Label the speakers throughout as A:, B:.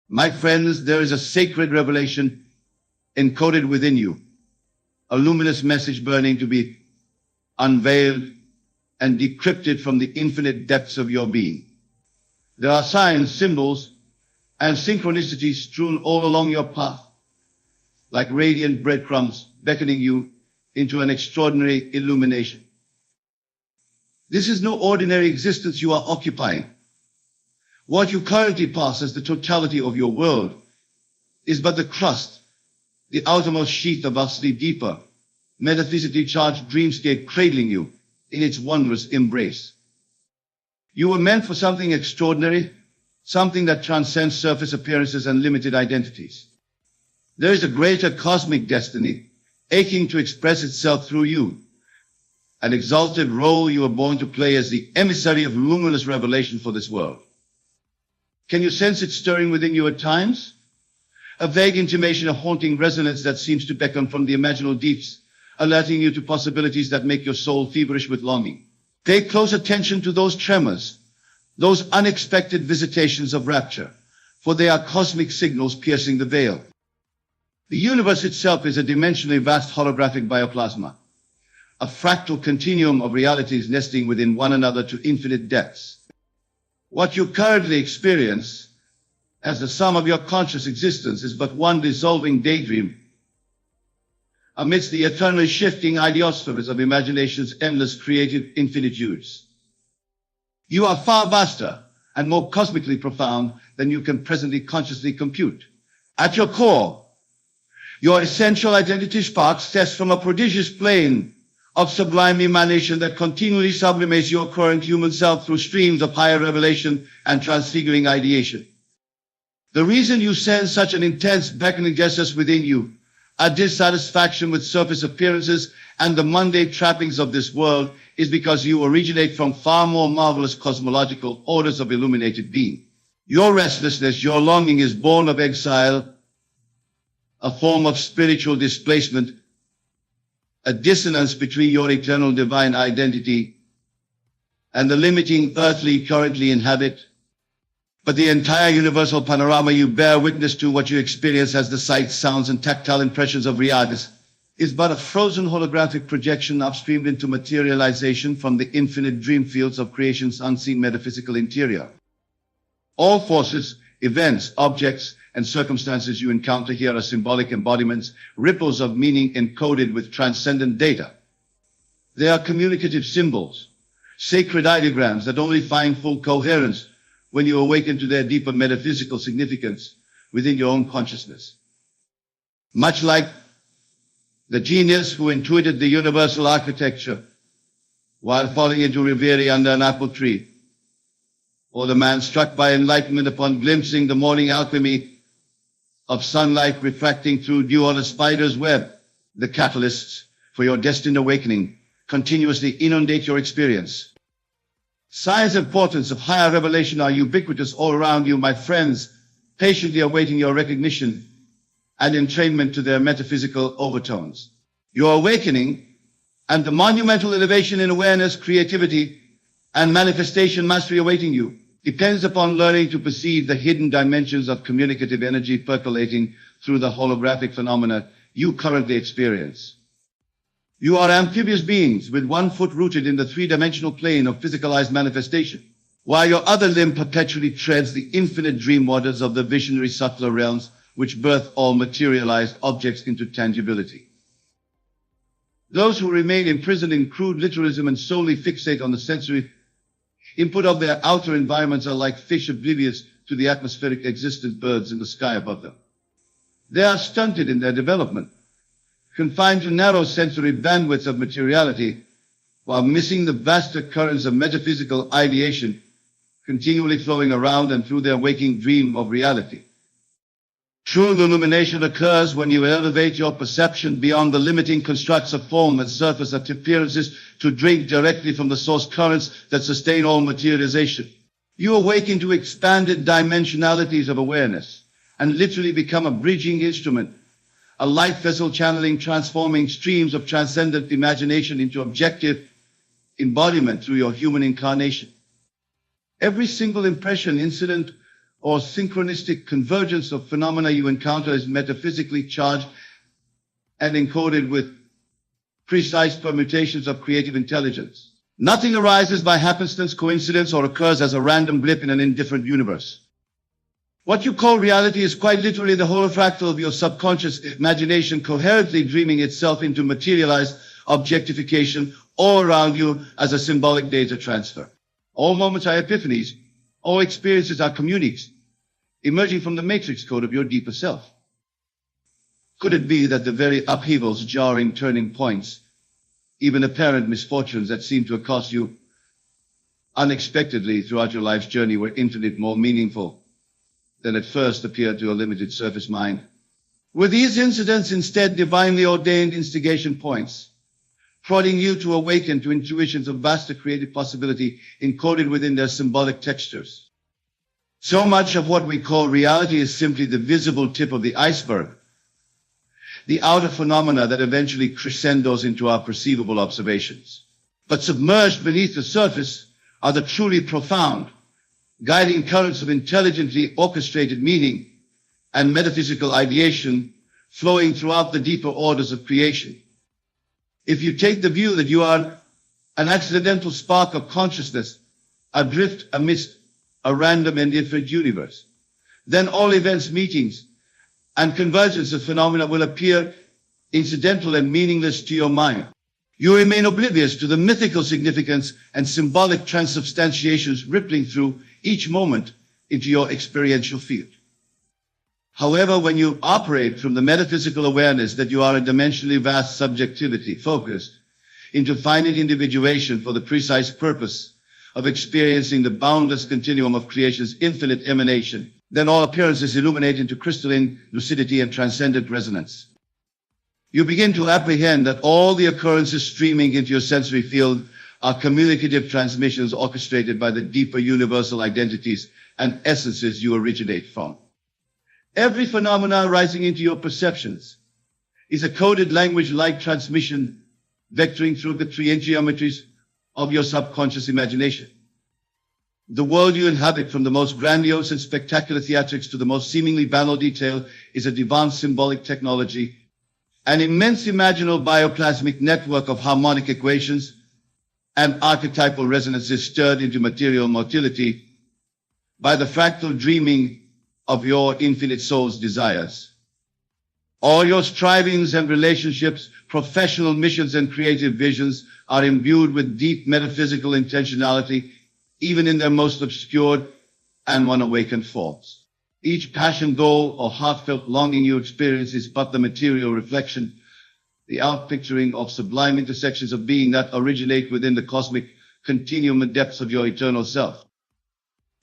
A: My friends, there is a sacred revelation encoded within you, a luminous message burning to be unveiled and decrypted from the infinite depths of your being. There are signs, symbols, and synchronicities strewn all along your path, like radiant breadcrumbs beckoning you into an extraordinary illumination. This is no ordinary existence you are occupying. What you currently pass as the totality of your world is but the crust, the outermost sheath of vastly deeper, metaphysically charged dreamscape cradling you in its wondrous embrace. You were meant for something extraordinary, something that transcends surface appearances and limited identities. There is a greater cosmic destiny aching to express itself through you, an exalted role you were born to play as the emissary of luminous revelation for this world. Can you sense it stirring within you at times? A vague intimation, a haunting resonance that seems to beckon from the imaginal deeps, alerting you to possibilities that make your soul feverish with longing. Pay close attention to those tremors, those unexpected visitations of rapture, for they are cosmic signals piercing the veil. The universe itself is a dimensionally vast holographic bioplasma, a fractal continuum of realities nesting within one another to infinite depths. What you currently experience as the sum of your conscious existence is but one dissolving daydream amidst the eternally shifting ideospheres of imagination's endless creative infinitudes. You are far vaster and more cosmically profound than you can presently consciously compute. At your core, your essential identity sparks test from a prodigious plane of sublime emanation that continually sublimates your current human self through streams of higher revelation and transfiguring ideation. The reason you sense such an intense beckoning gestures within you, a dissatisfaction with surface appearances and the mundane trappings of this world, is because you originate from far more marvelous cosmological orders of illuminated being. Your restlessness, your longing is born of exile, a form of spiritual displacement, a dissonance between your eternal divine identity and the limiting earthly currently inhabit. But the entire universal panorama you bear witness to, what you experience as the sights, sounds, and tactile impressions of reality, is but a frozen holographic projection upstreamed into materialization from the infinite dream fields of creation's unseen metaphysical interior. All forces, events, objects, and circumstances you encounter here are symbolic embodiments, ripples of meaning encoded with transcendent data. They are communicative symbols, sacred ideograms that only find full coherence when you awaken to their deeper metaphysical significance within your own consciousness. Much like the genius who intuited the universal architecture while falling into reverie under an apple tree, or the man struck by enlightenment upon glimpsing the morning alchemy of sunlight refracting through dew on a spider's web. The catalysts for your destined awakening continuously inundate your experience. Signs and portents of higher revelation are ubiquitous all around you, my friends, patiently awaiting your recognition and entrainment to their metaphysical overtones. Your awakening and the monumental elevation in awareness, creativity, and manifestation mastery awaiting you depends upon learning to perceive the hidden dimensions of communicative energy percolating through the holographic phenomena you currently experience. You are amphibious beings with one foot rooted in the three-dimensional plane of physicalized manifestation, while your other limb perpetually treads the infinite dream waters of the visionary subtler realms which birth all materialized objects into tangibility. Those who remain imprisoned in crude literalism and solely fixate on the sensory input of their outer environments are like fish oblivious to the atmospheric existent birds in the sky above them. They are stunted in their development, confined to narrow sensory bandwidths of materiality, while missing the vaster currents of metaphysical ideation continually flowing around and through their waking dream of reality. True illumination occurs when you elevate your perception beyond the limiting constructs of form and surface appearances to drink directly from the source currents that sustain all materialization. You awaken to expanded dimensionalities of awareness and literally become a bridging instrument, a light vessel channeling, transforming streams of transcendent imagination into objective embodiment through your human incarnation. Every single impression, incident, or synchronistic convergence of phenomena you encounter is metaphysically charged and encoded with precise permutations of creative intelligence. Nothing arises by happenstance, coincidence, or occurs as a random blip in an indifferent universe. What you call reality is quite literally the holofractal of your subconscious imagination coherently dreaming itself into materialized objectification all around you as a symbolic data transfer. All moments are epiphanies. All experiences are communiques, emerging from the matrix code of your deeper self. Could it be that the very upheavals, jarring turning points, even apparent misfortunes that seem to accost you unexpectedly throughout your life's journey were infinitely more meaningful than at first appeared to a limited surface mind? Were these incidents instead divinely ordained instigation points, prodding you to awaken to intuitions of vaster creative possibility encoded within their symbolic textures? So much of what we call reality is simply the visible tip of the iceberg, the outer phenomena that eventually crescendos into our perceivable observations. But submerged beneath the surface are the truly profound, guiding currents of intelligently orchestrated meaning and metaphysical ideation flowing throughout the deeper orders of creation. If you take the view that you are an accidental spark of consciousness adrift amidst a random and infinite universe, then all events, meetings, and convergence of phenomena will appear incidental and meaningless to your mind. You remain oblivious to the mythical significance and symbolic transubstantiations rippling through each moment into your experiential field. However, when you operate from the metaphysical awareness that you are a dimensionally vast subjectivity focused into finite individuation for the precise purpose of experiencing the boundless continuum of creation's infinite emanation, then all appearances illuminate into crystalline lucidity and transcendent resonance. You begin to apprehend that all the occurrences streaming into your sensory field are communicative transmissions orchestrated by the deeper universal identities and essences you originate from. Every phenomena rising into your perceptions is a coded language-like transmission vectoring through the trigeometries of your subconscious imagination. The world you inhabit, from the most grandiose and spectacular theatrics to the most seemingly banal detail, is a advanced symbolic technology, an immense imaginal bioplasmic network of harmonic equations and archetypal resonances stirred into material motility by the fractal dreaming of your infinite soul's desires. All your strivings and relationships, professional missions and creative visions are imbued with deep metaphysical intentionality, even in their most obscured and unawakened forms. Each passion, goal, or heartfelt longing you experience is but the material reflection, the outpicturing of sublime intersections of being that originate within the cosmic continuum and depths of your eternal self.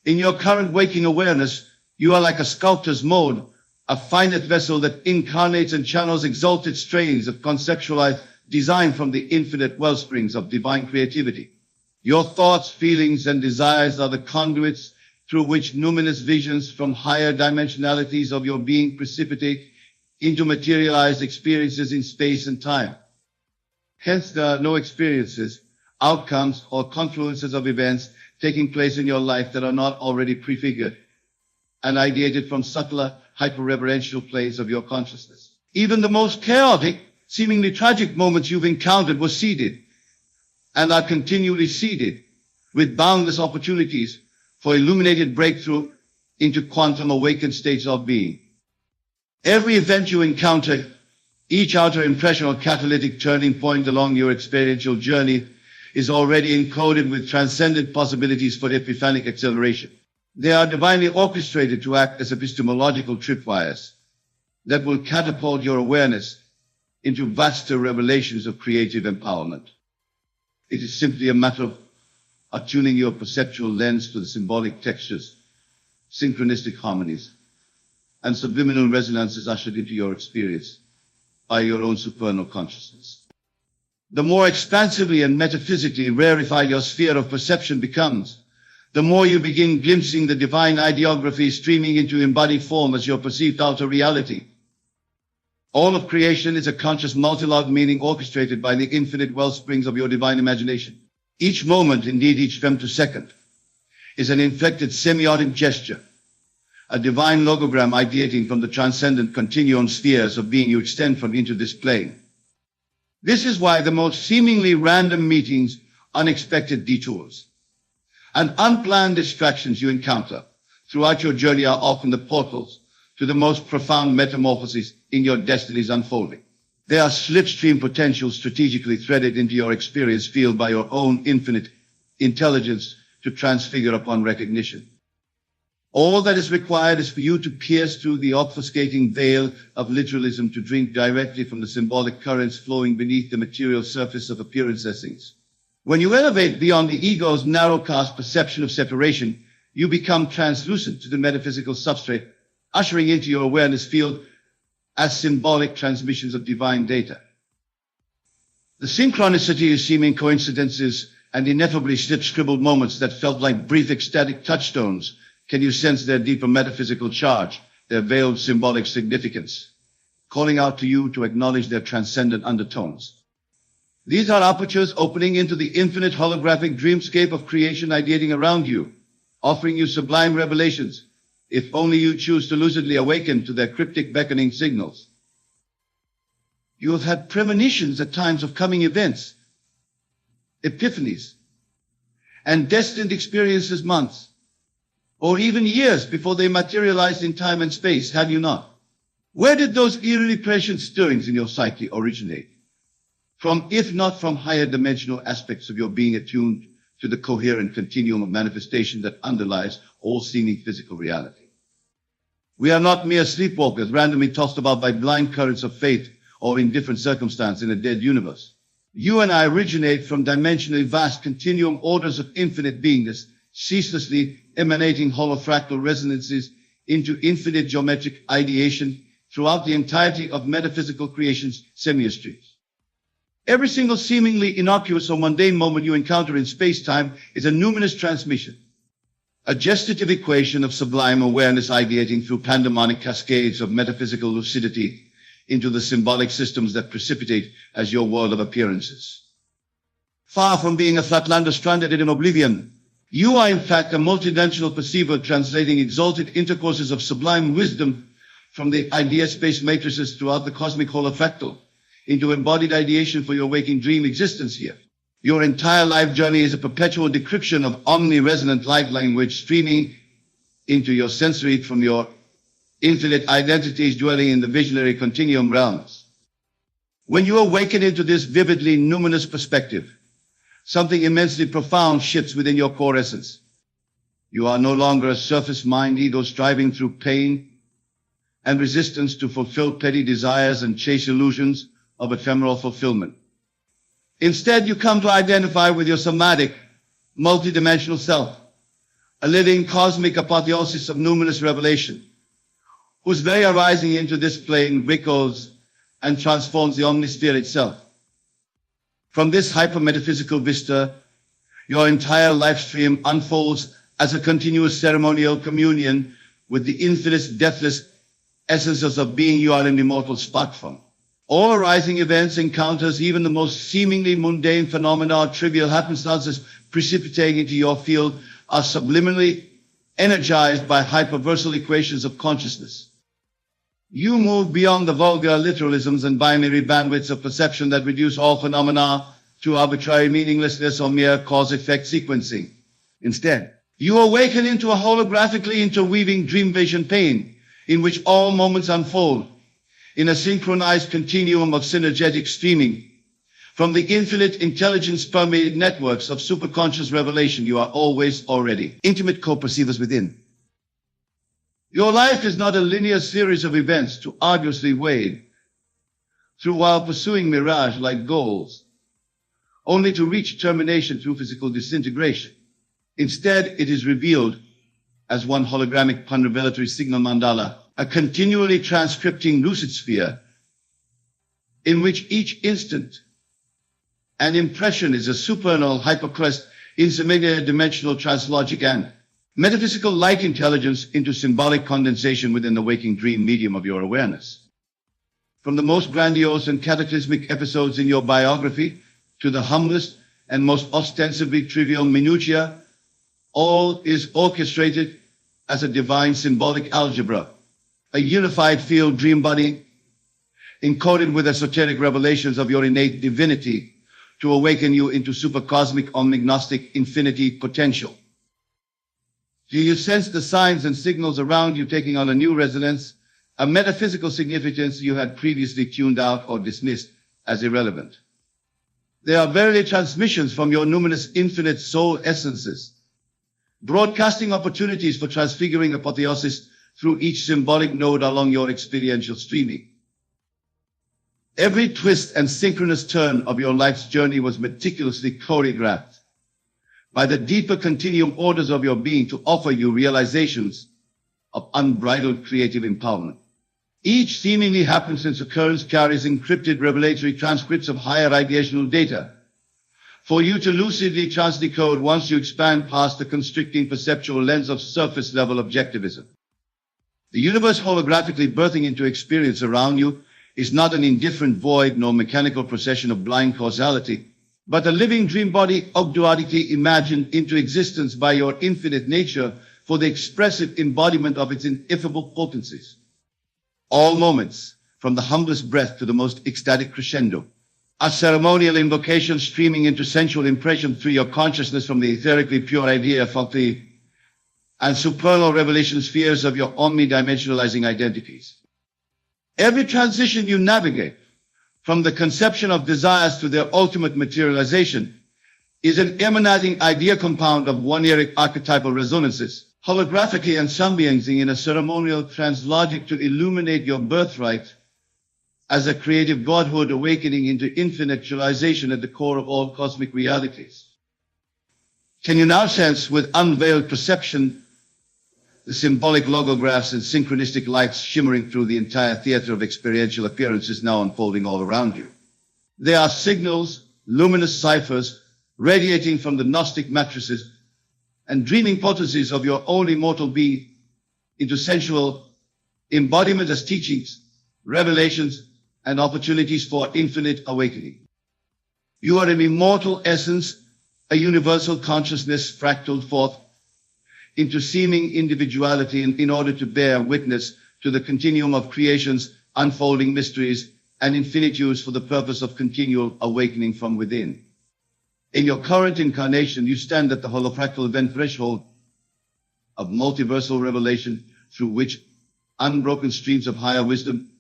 A: In your current waking awareness, you are like a sculptor's mold, a finite vessel that incarnates and channels exalted strains of conceptualized design from the infinite wellsprings of divine creativity. Your thoughts, feelings, and desires are the conduits through which numinous visions from higher dimensionalities of your being precipitate into materialized experiences in space and time. Hence, there are no experiences, outcomes, or confluences of events taking place in your life that are not already prefigured and ideated from subtler, hyper-reverential planes of your consciousness. Even the most chaotic, seemingly tragic moments you've encountered were seeded and are continually seeded with boundless opportunities for illuminated breakthrough into quantum awakened states of being. Every event you encounter, each outer impression or catalytic turning point along your experiential journey, is already encoded with transcendent possibilities for epiphanic acceleration. They are divinely orchestrated to act as epistemological tripwires that will catapult your awareness into vaster revelations of creative empowerment. It is simply a matter of attuning your perceptual lens to the symbolic textures, synchronistic harmonies, and subliminal resonances ushered into your experience by your own supernal consciousness. The more expansively and metaphysically rarefied your sphere of perception becomes, the more you begin glimpsing the divine ideography streaming into embodied form as your perceived outer reality. All of creation is a conscious multilog meaning orchestrated by the infinite wellsprings of your divine imagination. Each moment, indeed each femtosecond, is an inflected semiotic gesture, a divine logogram ideating from the transcendent continuum spheres of being you extend from into this plane. This is why the most seemingly random meetings, unexpected detours, and unplanned distractions you encounter throughout your journey are often the portals to the most profound metamorphoses in your destiny's unfolding. They are slipstream potentials strategically threaded into your experience field by your own infinite intelligence to transfigure upon recognition. All that is required is for you to pierce through the obfuscating veil of literalism to drink directly from the symbolic currents flowing beneath the material surface of appearance essence. When you elevate beyond the ego's narrow-cast perception of separation, you become translucent to the metaphysical substrate, ushering into your awareness field as symbolic transmissions of divine data. The synchronicity of seeming coincidences and ineffably scribbled moments that felt like brief ecstatic touchstones. Can you sense their deeper metaphysical charge, their veiled symbolic significance, calling out to you to acknowledge their transcendent undertones? These are apertures opening into the infinite holographic dreamscape of creation ideating around you, offering you sublime revelations, if only you choose to lucidly awaken to their cryptic beckoning signals. You have had premonitions at times of coming events, epiphanies, and destined experiences months, or even years before they materialized in time and space, have you not? Where did those eerily prescient stirrings in your psyche originate? From, if not from higher dimensional aspects of your being attuned to the coherent continuum of manifestation that underlies all seeming physical reality. We are not mere sleepwalkers randomly tossed about by blind currents of fate or indifferent circumstance in a dead universe. You and I originate from dimensionally vast continuum orders of infinite beingness, ceaselessly emanating holofractal resonances into infinite geometric ideation throughout the entirety of metaphysical creation's semiastries. Every single seemingly innocuous or mundane moment you encounter in space-time is a numinous transmission, a gestative equation of sublime awareness ideating through pandemonic cascades of metaphysical lucidity into the symbolic systems that precipitate as your world of appearances. Far from being a flatlander stranded in oblivion, you are in fact a multidimensional perceiver translating exalted intercourses of sublime wisdom from the idea space matrices throughout the cosmic holofractal into embodied ideation for your waking dream existence here. Your entire life journey is a perpetual decryption of omni-resonant light language streaming into your sensory from your infinite identities dwelling in the visionary continuum realms. When you awaken into this vividly numinous perspective, something immensely profound shifts within your core essence. You are no longer a surface mind ego striving through pain and resistance to fulfill petty desires and chase illusions of ephemeral fulfillment. Instead, you come to identify with your somatic, multidimensional self, a living cosmic apotheosis of numinous revelation, whose very arising into this plane rickles and transforms the omnisphere itself. From this hyper-metaphysical vista, your entire life stream unfolds as a continuous ceremonial communion with the infinite, deathless essences of being you are an immortal spark from. All arising events, encounters, even the most seemingly mundane phenomena or trivial happenstances precipitating into your field are subliminally energized by hyperversal equations of consciousness. You move beyond the vulgar literalisms and binary bandwidths of perception that reduce all phenomena to arbitrary meaninglessness or mere cause-effect sequencing. Instead, you awaken into a holographically interweaving dream vision plane in which all moments unfold in a synchronized continuum of synergetic streaming. From the infinite intelligence-permeated networks of superconscious revelation, you are always already intimate co-perceivers within. Your life is not a linear series of events to arduously wade through while pursuing mirage-like goals, only to reach termination through physical disintegration. Instead, it is revealed as one hologramic pan-revelatory signal mandala, a continually transcripting lucid sphere in which each instant an impression is a supernal hypercrest insimilar dimensional translogic and metaphysical light intelligence into symbolic condensation within the waking dream medium of your awareness. From the most grandiose and cataclysmic episodes in your biography to the humblest and most ostensibly trivial minutiae, all is orchestrated as a divine symbolic algebra, a unified field dream body encoded with esoteric revelations of your innate divinity to awaken you into supercosmic omnignostic infinity potential. Do you sense the signs and signals around you taking on a new resonance, a metaphysical significance you had previously tuned out or dismissed as irrelevant? They are verily transmissions from your numinous infinite soul essences, broadcasting opportunities for transfiguring apotheosis through each symbolic node along your experiential streaming. Every twist and synchronous turn of your life's journey was meticulously choreographed by the deeper continuum orders of your being to offer you realizations of unbridled creative empowerment. Each seemingly happenstance occurrence carries encrypted revelatory transcripts of higher ideational data for you to lucidly transdecode once you expand past the constricting perceptual lens of surface-level objectivism. The universe holographically birthing into experience around you is not an indifferent void nor mechanical procession of blind causality, but a living dream body ogdoadically imagined into existence by your infinite nature for the expressive embodiment of its ineffable potencies. All moments, from the humblest breath to the most ecstatic crescendo, are ceremonial invocations streaming into sensual impression through your consciousness from the etherically pure idea faculty and supernal revelation spheres of your omnidimensionalizing identities. Every transition you navigate, from the conception of desires to their ultimate materialization, is an emanating idea compound of one-eric archetypal resonances, holographically and symbioting in a ceremonial translogic to illuminate your birthright as a creative godhood awakening into infinitualization at the core of all cosmic realities. Can you now sense with unveiled perception the symbolic logographs and synchronistic lights shimmering through the entire theater of experiential appearances now unfolding all around you? They are signals, luminous ciphers, radiating from the Gnostic matrices and dreaming potencies of your own immortal being into sensual embodiment as teachings, revelations, and opportunities for infinite awakening. You are an immortal essence, a universal consciousness fractaled forth into seeming individuality in order to bear witness to the continuum of creation's unfolding mysteries and infinitudes for the purpose of continual awakening from within. In your current incarnation, you stand at the holofractal event threshold of multiversal revelation through which unbroken streams of higher wisdom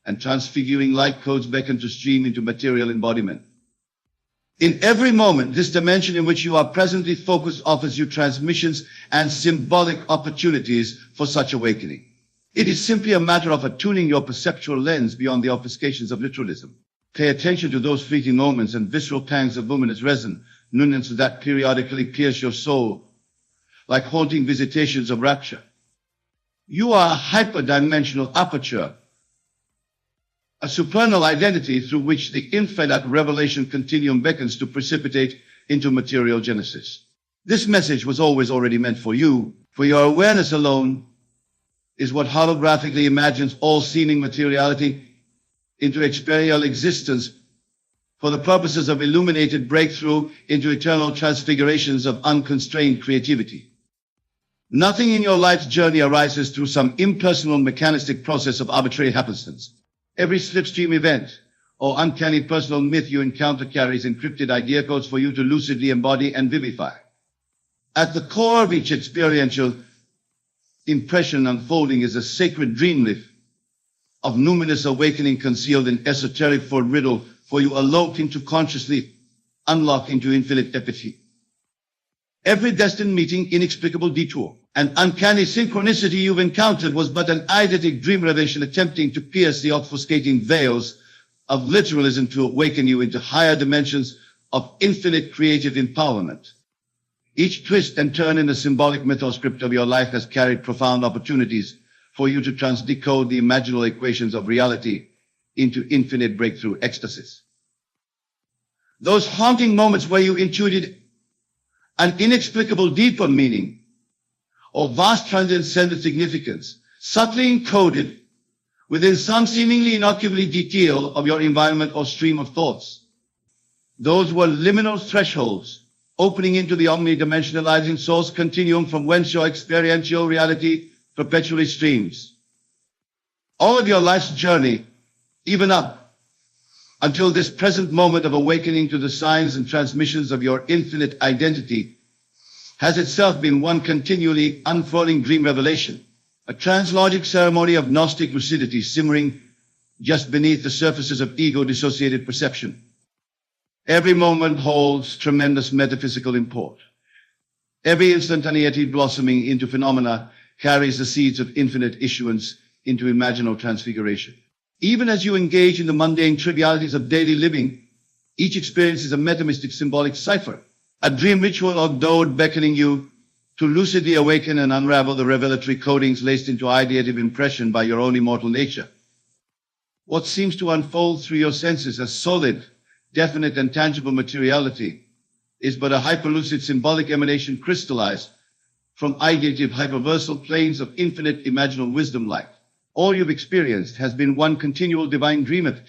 A: and transfiguring light codes beckon to stream into material embodiment. In every moment, this dimension in which you are presently focused offers you transmissions and symbolic opportunities for such awakening. It is simply a matter of attuning your perceptual lens beyond the obfuscations of literalism. Pay attention to those fleeting moments and visceral pangs of luminous resin, nuances that periodically pierce your soul like haunting visitations of rapture. You are a hyperdimensional aperture, a supernal identity through which the infinite revelation continuum beckons to precipitate into material genesis. This message was always already meant for you, for your awareness alone is what holographically imagines all seeming materiality into experiential existence for the purposes of illuminated breakthrough into eternal transfigurations of unconstrained creativity. Nothing in your life's journey arises through some impersonal mechanistic process of arbitrary happenstance. Every slipstream event or uncanny personal myth you encounter carries encrypted idea codes for you to lucidly embody and vivify. At the core of each experiential impression unfolding is a sacred dream lift of numinous awakening concealed in esoteric for riddle for you alone into consciously unlock into infinite epithet. Every destined meeting, inexplicable detour, and uncanny synchronicity you've encountered was but an eidetic dream revelation attempting to pierce the obfuscating veils of literalism to awaken you into higher dimensions of infinite creative empowerment. Each twist and turn in the symbolic mythoscript of your life has carried profound opportunities for you to transdecode the imaginal equations of reality into infinite breakthrough ecstasies. Those haunting moments where you intuited an inexplicable deeper meaning or vast transcendent significance, subtly encoded within some seemingly innocuous detail of your environment or stream of thoughts. Those were liminal thresholds opening into the omnidimensionalizing source continuum from whence your experiential reality perpetually streams. All of your life's journey, even up until this present moment of awakening to the signs and transmissions of your infinite identity, has itself been one continually unfolding dream revelation, a translogic ceremony of Gnostic lucidity simmering just beneath the surfaces of ego-dissociated perception. Every moment holds tremendous metaphysical import. Every instantaneity blossoming into phenomena carries the seeds of infinite issuance into imaginal transfiguration. Even as you engage in the mundane trivialities of daily living, each experience is a metamystic symbolic cipher, a dream ritual or dode beckoning you to lucidly awaken and unravel the revelatory codings laced into ideative impression by your own immortal nature. What seems to unfold through your senses as solid, definite and tangible materiality is but a hyperlucid symbolic emanation crystallized from ideative hyperversal planes of infinite imaginal wisdom light. All you've experienced has been one continual divine dream of it,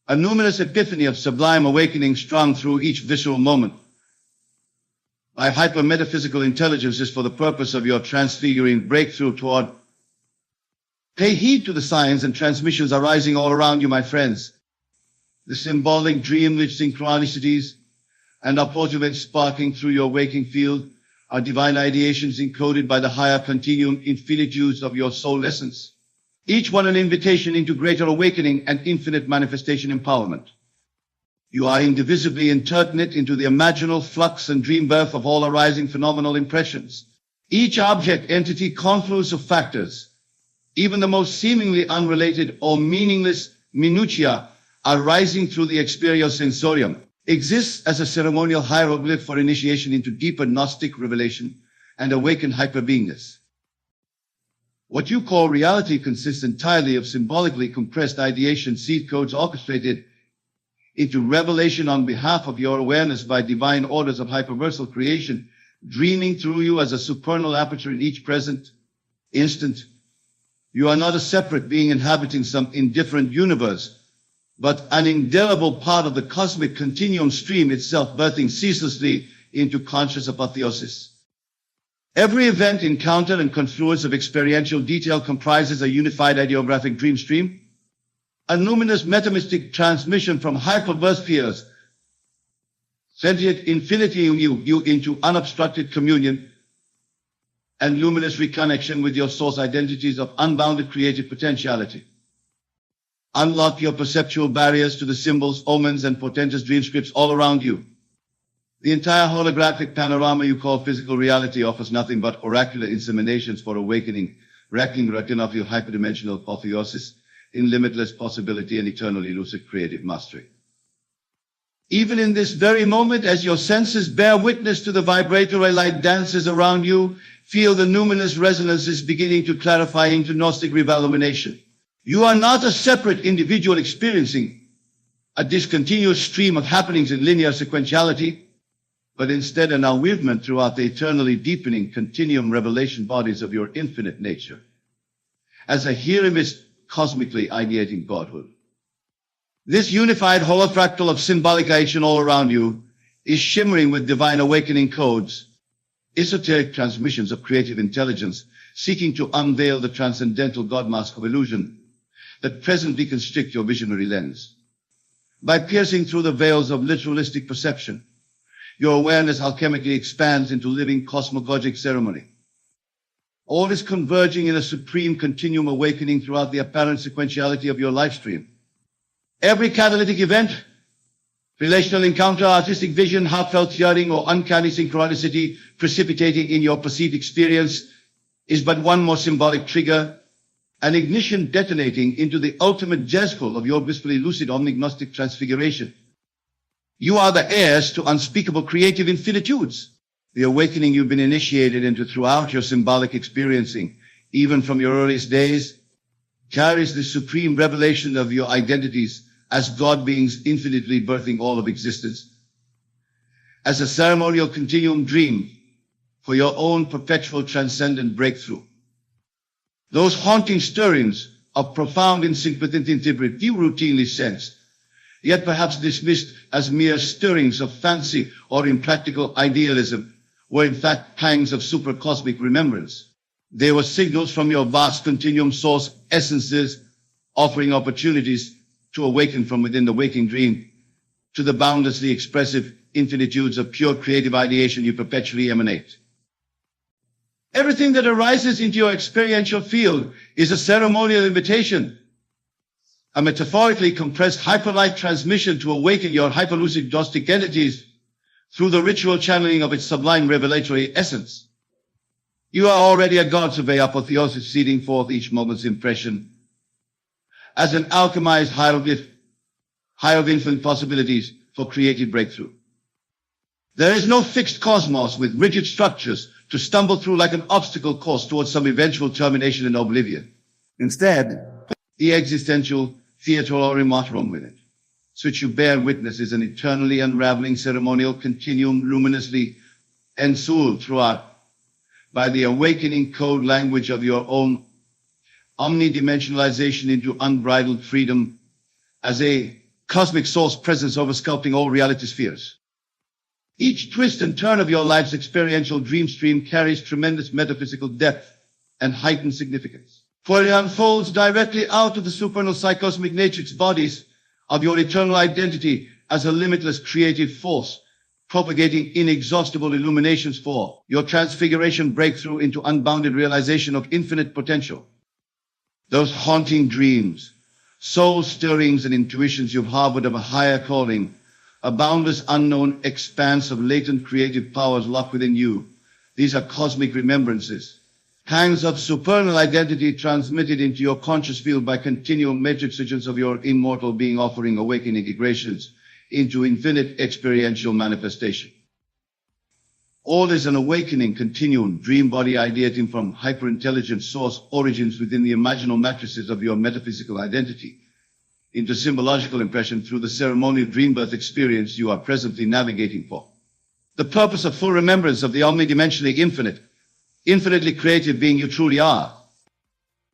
A: a numinous epiphany of sublime awakening strung through each visceral moment. My hyper-metaphysical intelligence is for the purpose of your transfiguring breakthrough toward. Pay heed to the signs and transmissions arising all around you, my friends. The symbolic dream-lit synchronicities and apportionments sparking through your waking field are divine ideations encoded by the higher continuum infinitudes of your soul essence, each one an invitation into greater awakening and infinite manifestation empowerment. You are indivisibly interknit into the imaginal flux and dream birth of all arising phenomenal impressions. Each object, entity, confluence of factors, even the most seemingly unrelated or meaningless minutiae, arising through the experiencorium, exists as a ceremonial hieroglyph for initiation into deeper Gnostic revelation and awakened hyperbeingness. What you call reality consists entirely of symbolically compressed ideation seed codes orchestrated into revelation on behalf of your awareness by divine orders of hyperversal creation, dreaming through you as a supernal aperture in each present instant. You are not a separate being inhabiting some indifferent universe, but an indelible part of the cosmic continuum stream itself, birthing ceaselessly into conscious apotheosis. Every event, encounter, and confluence of experiential detail comprises a unified ideographic dream stream, a luminous metamystic transmission from hyperverse spheres, sentient infinity you into unobstructed communion and luminous reconnection with your source identities of unbounded creative potentiality. Unlock your perceptual barriers to the symbols, omens, and portentous dream scripts all around you. The entire holographic panorama you call physical reality offers nothing but oracular inseminations for awakening, wrecking retina of your hyperdimensional apotheosis in limitless possibility and eternally lucid creative mastery. Even in this very moment, as your senses bear witness to the vibratory light dances around you, feel the numinous resonances beginning to clarify into Gnostic revolumination. You are not a separate individual experiencing a discontinuous stream of happenings in linear sequentiality, but instead an unweavement throughout the eternally deepening continuum revelation bodies of your infinite nature. As a hierophant cosmically ideating Godhood. This unified holofractal of symbolic action all around you is shimmering with divine awakening codes, esoteric transmissions of creative intelligence, seeking to unveil the transcendental God mask of illusion that presently constrict your visionary lens. By piercing through the veils of literalistic perception, your awareness alchemically expands into living cosmogogic ceremony. All is converging in a supreme continuum awakening throughout the apparent sequentiality of your life stream. Every catalytic event, relational encounter, artistic vision, heartfelt yearning, or uncanny synchronicity precipitating in your perceived experience is but one more symbolic trigger, an ignition detonating into the ultimate jezebel of your blissfully lucid omnignostic transfiguration. You are the heirs to unspeakable creative infinitudes. The awakening you've been initiated into throughout your symbolic experiencing, even from your earliest days, carries the supreme revelation of your identities as God beings infinitely birthing all of existence. As a ceremonial continuum dream for your own perpetual transcendent breakthrough. Those haunting stirrings of profound insync with infinity you routinely sense yet perhaps dismissed as mere stirrings of fancy or impractical idealism, were in fact pangs of supercosmic remembrance. They were signals from your vast continuum source essences, offering opportunities to awaken from within the waking dream to the boundlessly expressive infinitudes of pure creative ideation you perpetually emanate. Everything that arises into your experiential field is a ceremonial invitation, a metaphorically compressed hyperlight transmission to awaken your hyperlucid gnostic entities through the ritual channeling of its sublime revelatory essence. You are already a God survey apotheosis seeding forth each moment's impression as an alchemized hieroglyph of infinite possibilities for creative breakthrough. There is no fixed cosmos with rigid structures to stumble through like an obstacle course towards some eventual termination in oblivion. Instead, the existential theatre or immortal with it, to which you bear witness, is an eternally unraveling ceremonial continuum luminously ensouled throughout by the awakening code language of your own omnidimensionalization into unbridled freedom as a cosmic source presence oversculpting all reality spheres. Each twist and turn of your life's experiential dream stream carries tremendous metaphysical depth and heightened significance, for it unfolds directly out of the supernal psychosmic matrix bodies of your eternal identity as a limitless creative force, propagating inexhaustible illuminations for your transfiguration breakthrough into unbounded realization of infinite potential. Those haunting dreams, soul stirrings and intuitions you've harbored of a higher calling, a boundless unknown expanse of latent creative powers locked within you. These are cosmic remembrances, pangs of supernal identity transmitted into your conscious field by continual matrixations of your immortal being, offering awakening integrations into infinite experiential manifestation. All is an awakening continuum, dream body ideating from hyperintelligent source origins within the imaginal matrices of your metaphysical identity into symbological impression through the ceremonial dream birth experience you are presently navigating for. The purpose of full remembrance of the omnidimensionally infinite, infinitely creative being you truly are.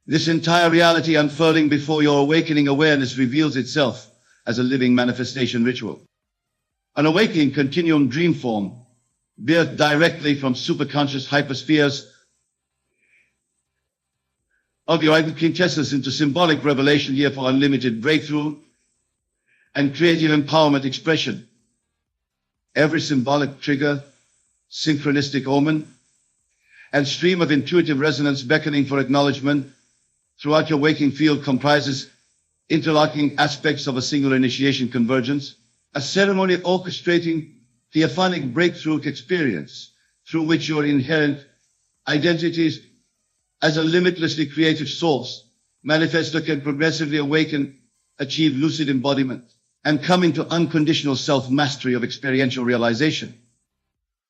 A: This entire reality unfurling before your awakening awareness reveals itself as a living manifestation ritual. An awakening continuum dream form, birthed directly from superconscious hyperspheres of your quintessence into symbolic revelation here for unlimited breakthrough and creative empowerment expression. Every symbolic trigger, synchronistic omen, and stream of intuitive resonance beckoning for acknowledgement throughout your waking field comprises interlocking aspects of a single initiation convergence, a ceremony orchestrating theophonic breakthrough experience through which your inherent identities as a limitlessly creative source manifesto can progressively awaken, achieve lucid embodiment, and come into unconditional self-mastery of experiential realization.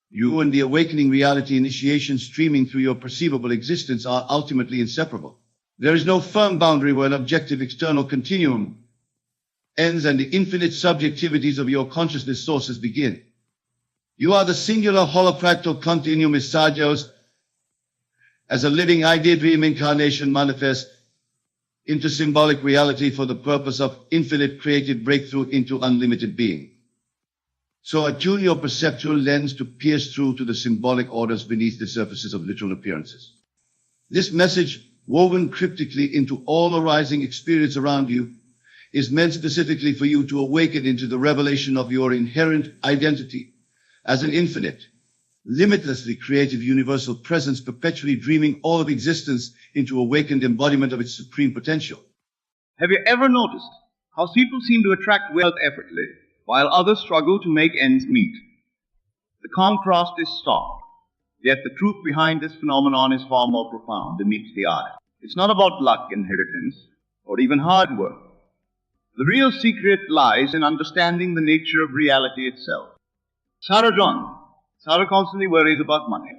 A: You and the awakening reality initiation streaming through your perceivable existence are ultimately inseparable. There is no firm boundary where an objective external continuum ends and the infinite subjectivities of your consciousness sources begin. You are the singular holopractal continuum messagers as a living idea dream incarnation manifest into symbolic reality for the purpose of infinite creative breakthrough into unlimited being. So attune your perceptual lens to pierce through to the symbolic orders beneath the surfaces of literal appearances. This message, woven cryptically into all arising experience around you, is meant specifically for you to awaken into the revelation of your inherent identity as an infinite, limitlessly creative universal presence perpetually dreaming all of existence into awakened embodiment of its supreme potential.
B: Have you ever noticed how people seem to attract wealth effortlessly, while others struggle to make ends meet? The contrast is stark, yet the truth behind this phenomenon is far more profound and meets the eye. It's not about luck, inheritance, or even hard work. The real secret lies in understanding the nature of reality itself. Sarah constantly worries about money,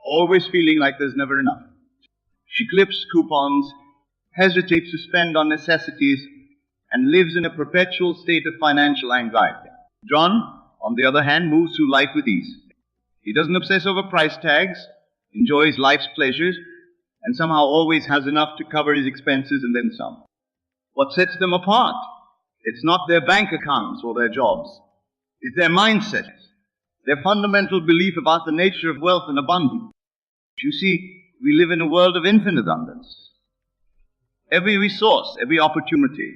B: always feeling like there's never enough. She clips coupons, hesitates to spend on necessities, and lives in a perpetual state of financial anxiety. John, on the other hand, moves through life with ease. He doesn't obsess over price tags, enjoys life's pleasures, and somehow always has enough to cover his expenses and then some. What sets them apart It's not their bank accounts or their jobs. It's their mindset, their fundamental belief about the nature of wealth and abundance. You see, we live in a world of infinite abundance. Every resource, every opportunity,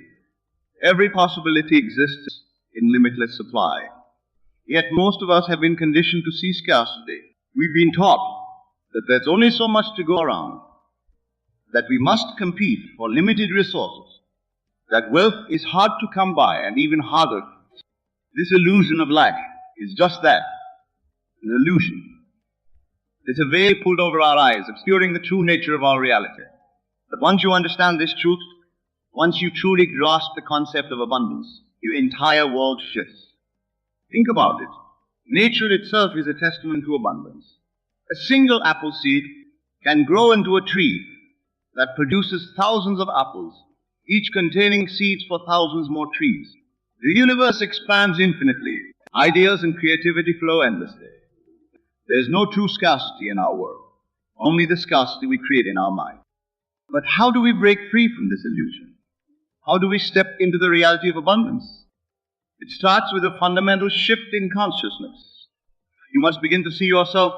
B: every possibility exists in limitless supply. Yet most of us have been conditioned to see scarcity. We've been taught that there's only so much to go around, that we must compete for limited resources, that wealth is hard to come by and even harder. This illusion of lack is just that, an illusion. There's a veil pulled over our eyes, obscuring the true nature of our reality. But once you understand this truth, once you truly grasp the concept of abundance, your entire world shifts. Think about it. Nature itself is a testament to abundance. A single apple seed can grow into a tree that produces thousands of apples, each containing seeds for thousands more trees. The universe expands infinitely. Ideas and creativity flow endlessly. There is no true scarcity in our world, only the scarcity we create in our mind. But how do we break free from this illusion? How do we step into the reality of abundance? It starts with a fundamental shift in consciousness. You must begin to see yourself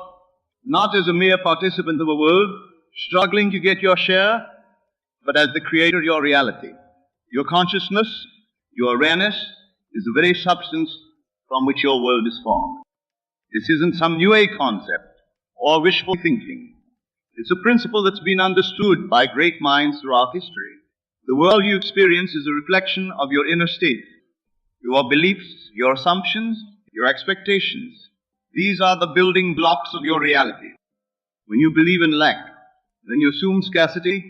B: not as a mere participant of a world, struggling to get your share, but as the creator of your reality. Your consciousness, your awareness, is the very substance from which your world is formed. This isn't some new age concept or wishful thinking. It's a principle that's been understood by great minds throughout history. The world you experience is a reflection of your inner state. Your beliefs, your assumptions, your expectations. These are the building blocks of your reality. When you believe in lack, when you assume scarcity,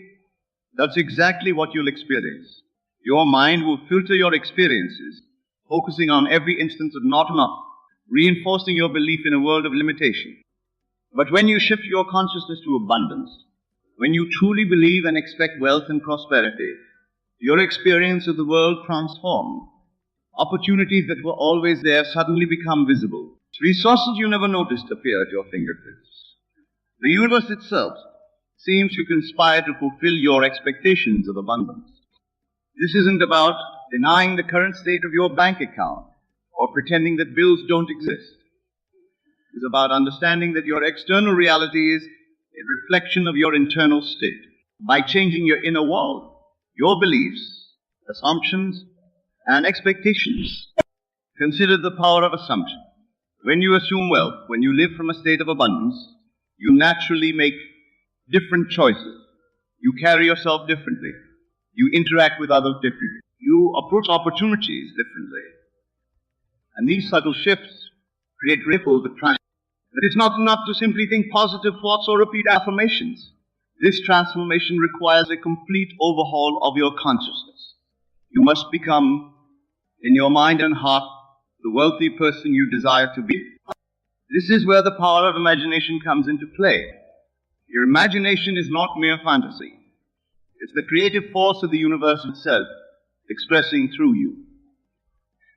B: that's exactly what you'll experience. Your mind will filter your experiences, focusing on every instance of not enough, reinforcing your belief in a world of limitation. But when you shift your consciousness to abundance, when you truly believe and expect wealth and prosperity, your experience of the world transforms. Opportunities that were always there suddenly become visible. Resources you never noticed appear at your fingertips. The universe itself seems to conspire to fulfill your expectations of abundance. This isn't about denying the current state of your bank account or pretending that bills don't exist. It's about understanding that your external reality is a reflection of your internal state. By changing your inner world, your beliefs, assumptions, and expectations. Consider the power of assumption. When you assume wealth, when you live from a state of abundance, you naturally make different choices. You carry yourself differently. You interact with others differently. You approach opportunities differently. And these subtle shifts create ripples that transform. But it's not enough to simply think positive thoughts or repeat affirmations. This transformation requires a complete overhaul of your consciousness. You must become, in your mind and heart, the wealthy person you desire to be. This is where the power of imagination comes into play. Your imagination is not mere fantasy. It's the creative force of the universe itself, expressing through you.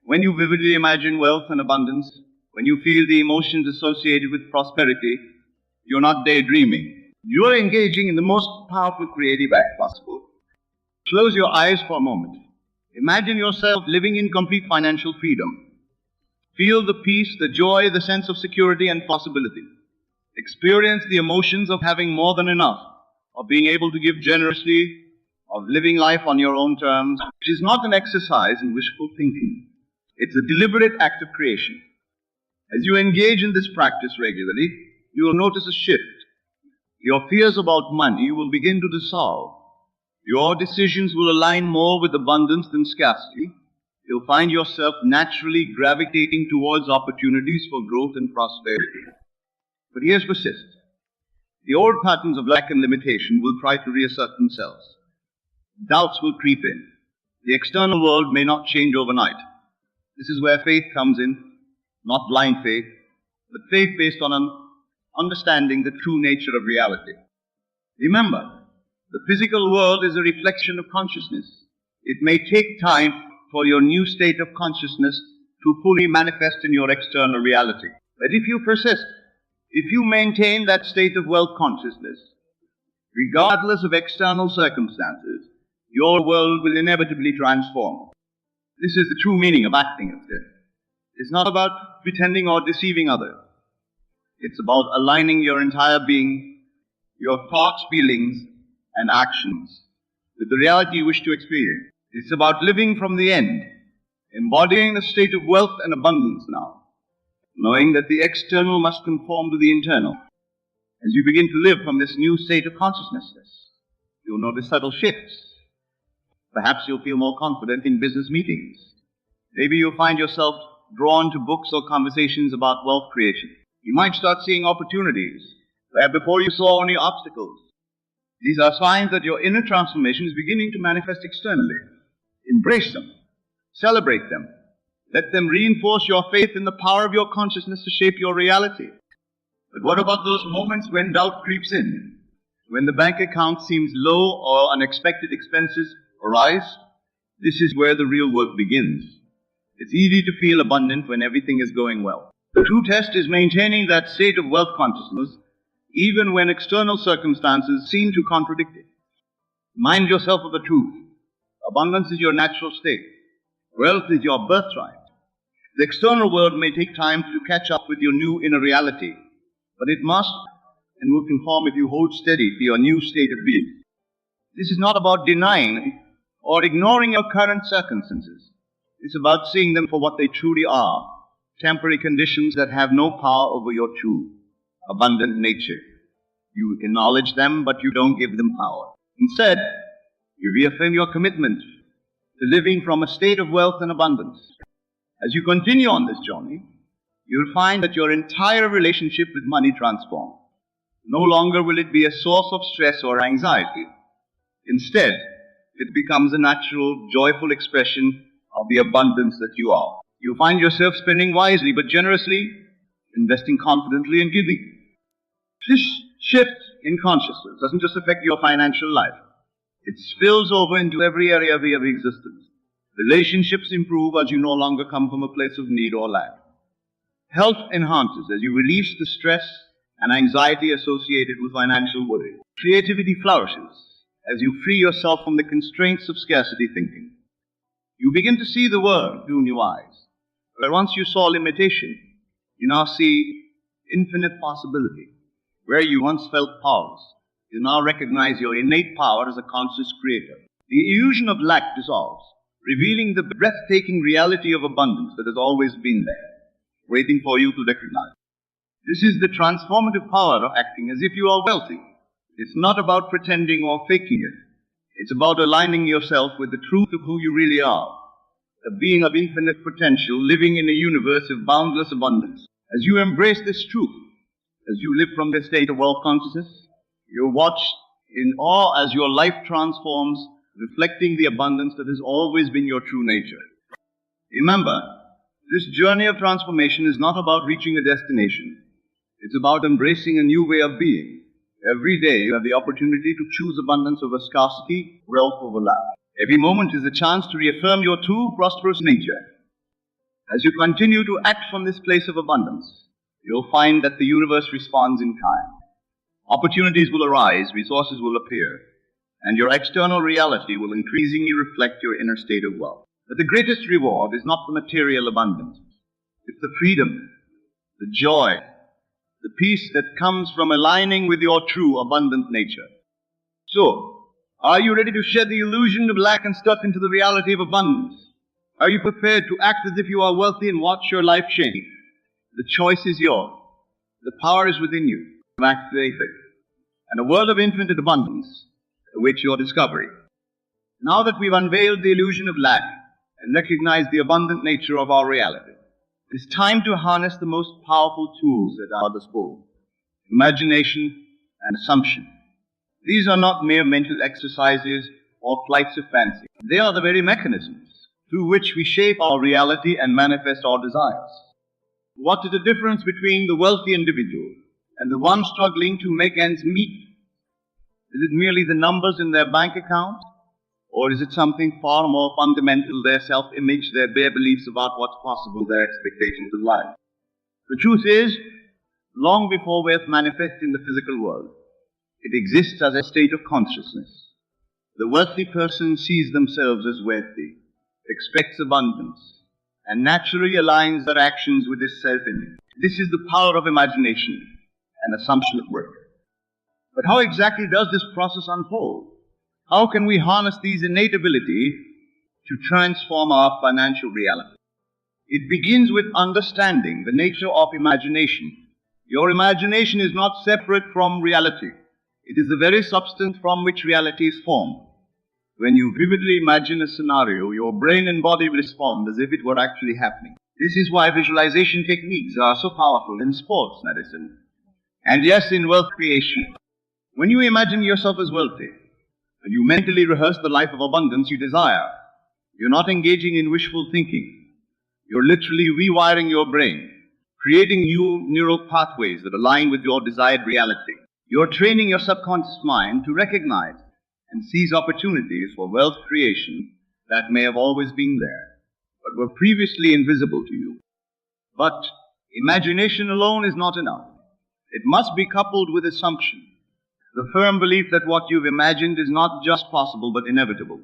B: When you vividly imagine wealth and abundance, when you feel the emotions associated with prosperity, you're not daydreaming. You're engaging in the most powerful creative act possible. Close your eyes for a moment. Imagine yourself living in complete financial freedom. Feel the peace, the joy, the sense of security and possibility. Experience the emotions of having more than enough, of being able to give generously, of living life on your own terms. It is not an exercise in wishful thinking. It's a deliberate act of creation. As you engage in this practice regularly, you will notice a shift. Your fears about money will begin to dissolve. Your decisions will align more with abundance than scarcity. You'll find yourself naturally gravitating towards opportunities for growth and prosperity. But here's persist. The old patterns of lack and limitation will try to reassert themselves. Doubts will creep in. The external world may not change overnight. This is where faith comes in, not blind faith, but faith based on an understanding the true nature of reality. Remember, the physical world is a reflection of consciousness. It may take time for your new state of consciousness to fully manifest in your external reality. But if you persist, if you maintain that state of wealth consciousness, regardless of external circumstances, your world will inevitably transform. This is the true meaning of acting instead. It's not about pretending or deceiving others. It's about aligning your entire being, your thoughts, feelings, and actions with the reality you wish to experience. It's about living from the end, embodying a state of wealth and abundance now, knowing that the external must conform to the internal. As you begin to live from this new state of consciousness, you'll notice subtle shifts. Perhaps you'll feel more confident in business meetings. Maybe you'll find yourself drawn to books or conversations about wealth creation. You might start seeing opportunities where before you saw only obstacles. These are signs that your inner transformation is beginning to manifest externally. Embrace them. Celebrate them. Let them reinforce your faith in the power of your consciousness to shape your reality. But what about those moments when doubt creeps in? When the bank account seems low or unexpected expenses arise? This is where the real work begins. It's easy to feel abundant when everything is going well. The true test is maintaining that state of wealth consciousness even when external circumstances seem to contradict it. Remind yourself of the truth. Abundance is your natural state. Wealth is your birthright. The external world may take time to catch up with your new inner reality, but it must and will conform if you hold steady to your new state of being. This is not about denying or ignoring your current circumstances. It's about seeing them for what they truly are, temporary conditions that have no power over your true, abundant nature. You acknowledge them, but you don't give them power. Instead, you reaffirm your commitment to living from a state of wealth and abundance. As you continue on this journey, you'll find that your entire relationship with money transforms. No longer will it be a source of stress or anxiety. Instead, it becomes a natural, joyful expression of the abundance that you are. You'll find yourself spending wisely but generously, investing confidently and giving. This shift in consciousness doesn't just affect your financial life. It spills over into every area of your existence. Relationships improve as you no longer come from a place of need or lack. Health enhances as you release the stress and anxiety associated with financial worry. Creativity flourishes as you free yourself from the constraints of scarcity thinking. You begin to see the world through new eyes. Where once you saw limitation, you now see infinite possibility. Where you once felt powerless, you now recognize your innate power as a conscious creator. The illusion of lack dissolves, revealing the breathtaking reality of abundance that has always been there, waiting for you to recognize. This is the transformative power of acting as if you are wealthy. It's not about pretending or faking it. It's about aligning yourself with the truth of who you really are, a being of infinite potential living in a universe of boundless abundance. As you embrace this truth, as you live from this state of wealth consciousness, you watch in awe as your life transforms, reflecting the abundance that has always been your true nature. Remember, this journey of transformation is not about reaching a destination. It's about embracing a new way of being. Every day you have the opportunity to choose abundance over scarcity, wealth over lack. Every moment is a chance to reaffirm your true prosperous nature. As you continue to act from this place of abundance, you'll find that the universe responds in kind. Opportunities will arise, resources will appear, and your external reality will increasingly reflect your inner state of wealth. But the greatest reward is not the material abundance. It's the freedom, the joy, the peace that comes from aligning with your true abundant nature. So, are you ready to shed the illusion of lack and step into the reality of abundance? Are you prepared to act as if you are wealthy and watch your life change? The choice is yours. The power is within you. Activate it. And a world of infinite abundance awaits your discovery. Now that we've unveiled the illusion of lack and recognized the abundant nature of our reality, it's time to harness the most powerful tools at our disposal: imagination and assumption. These are not mere mental exercises or flights of fancy. They are the very mechanisms through which we shape our reality and manifest our desires. What is the difference between the wealthy individual and the one struggling to make ends meet? Is it merely the numbers in their bank account? Or is it something far more fundamental, their self-image, their bare beliefs about what's possible, their expectations of life? The truth is, long before wealth manifests in the physical world, it exists as a state of consciousness. The wealthy person sees themselves as wealthy, expects abundance, and naturally aligns their actions with this self-image. This is the power of imagination and assumption at work. But how exactly does this process unfold? How can we harness these innate abilities to transform our financial reality? It begins with understanding the nature of imagination. Your imagination is not separate from reality. It is the very substance from which reality is formed. When you vividly imagine a scenario, your brain and body respond as if it were actually happening. This is why visualization techniques are so powerful in sports medicine, and yes, in wealth creation. When you imagine yourself as wealthy, and you mentally rehearse the life of abundance you desire, you're not engaging in wishful thinking. You're literally rewiring your brain, creating new neural pathways that align with your desired reality. You're training your subconscious mind to recognize and seize opportunities for wealth creation that may have always been there, but were previously invisible to you. But imagination alone is not enough. It must be coupled with assumption, the firm belief that what you've imagined is not just possible but inevitable.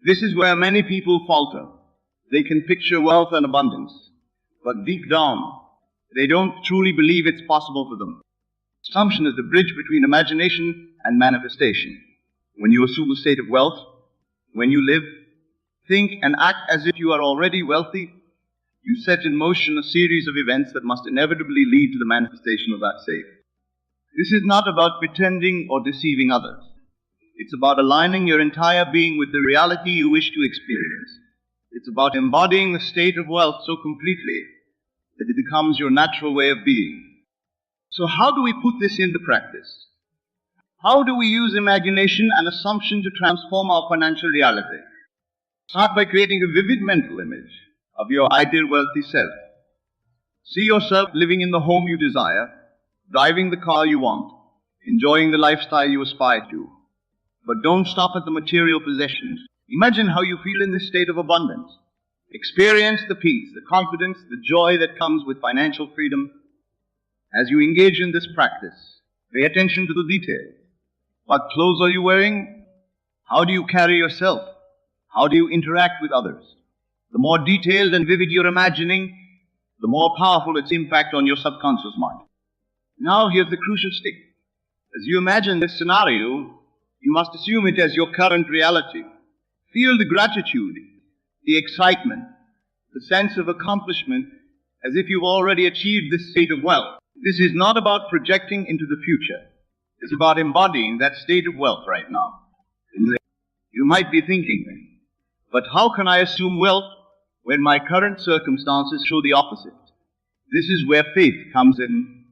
B: This is where many people falter. They can picture wealth and abundance, but deep down, they don't truly believe it's possible for them. Assumption is the bridge between imagination and manifestation. When you assume a state of wealth, when you live, think, and act as if you are already wealthy, you set in motion a series of events that must inevitably lead to the manifestation of that state. This is not about pretending or deceiving others. It's about aligning your entire being with the reality you wish to experience. It's about embodying the state of wealth so completely that it becomes your natural way of being. So how do we put this into practice? How do we use imagination and assumption to transform our financial reality? Start by creating a vivid mental image of your ideal wealthy self. See yourself living in the home you desire, driving the car you want, enjoying the lifestyle you aspire to. But don't stop at the material possessions. Imagine how you feel in this state of abundance. Experience the peace, the confidence, the joy that comes with financial freedom. As you engage in this practice, pay attention to the details. What clothes are you wearing? How do you carry yourself? How do you interact with others? The more detailed and vivid you're imagining, the more powerful its impact on your subconscious mind. Now here's the crucial stick. As you imagine this scenario, you must assume it as your current reality. Feel the gratitude, the excitement, the sense of accomplishment as if you've already achieved this state of wealth. This is not about projecting into the future. It's about embodying that state of wealth right now. You might be thinking, but how can I assume wealth when my current circumstances show the opposite? This is where faith comes in,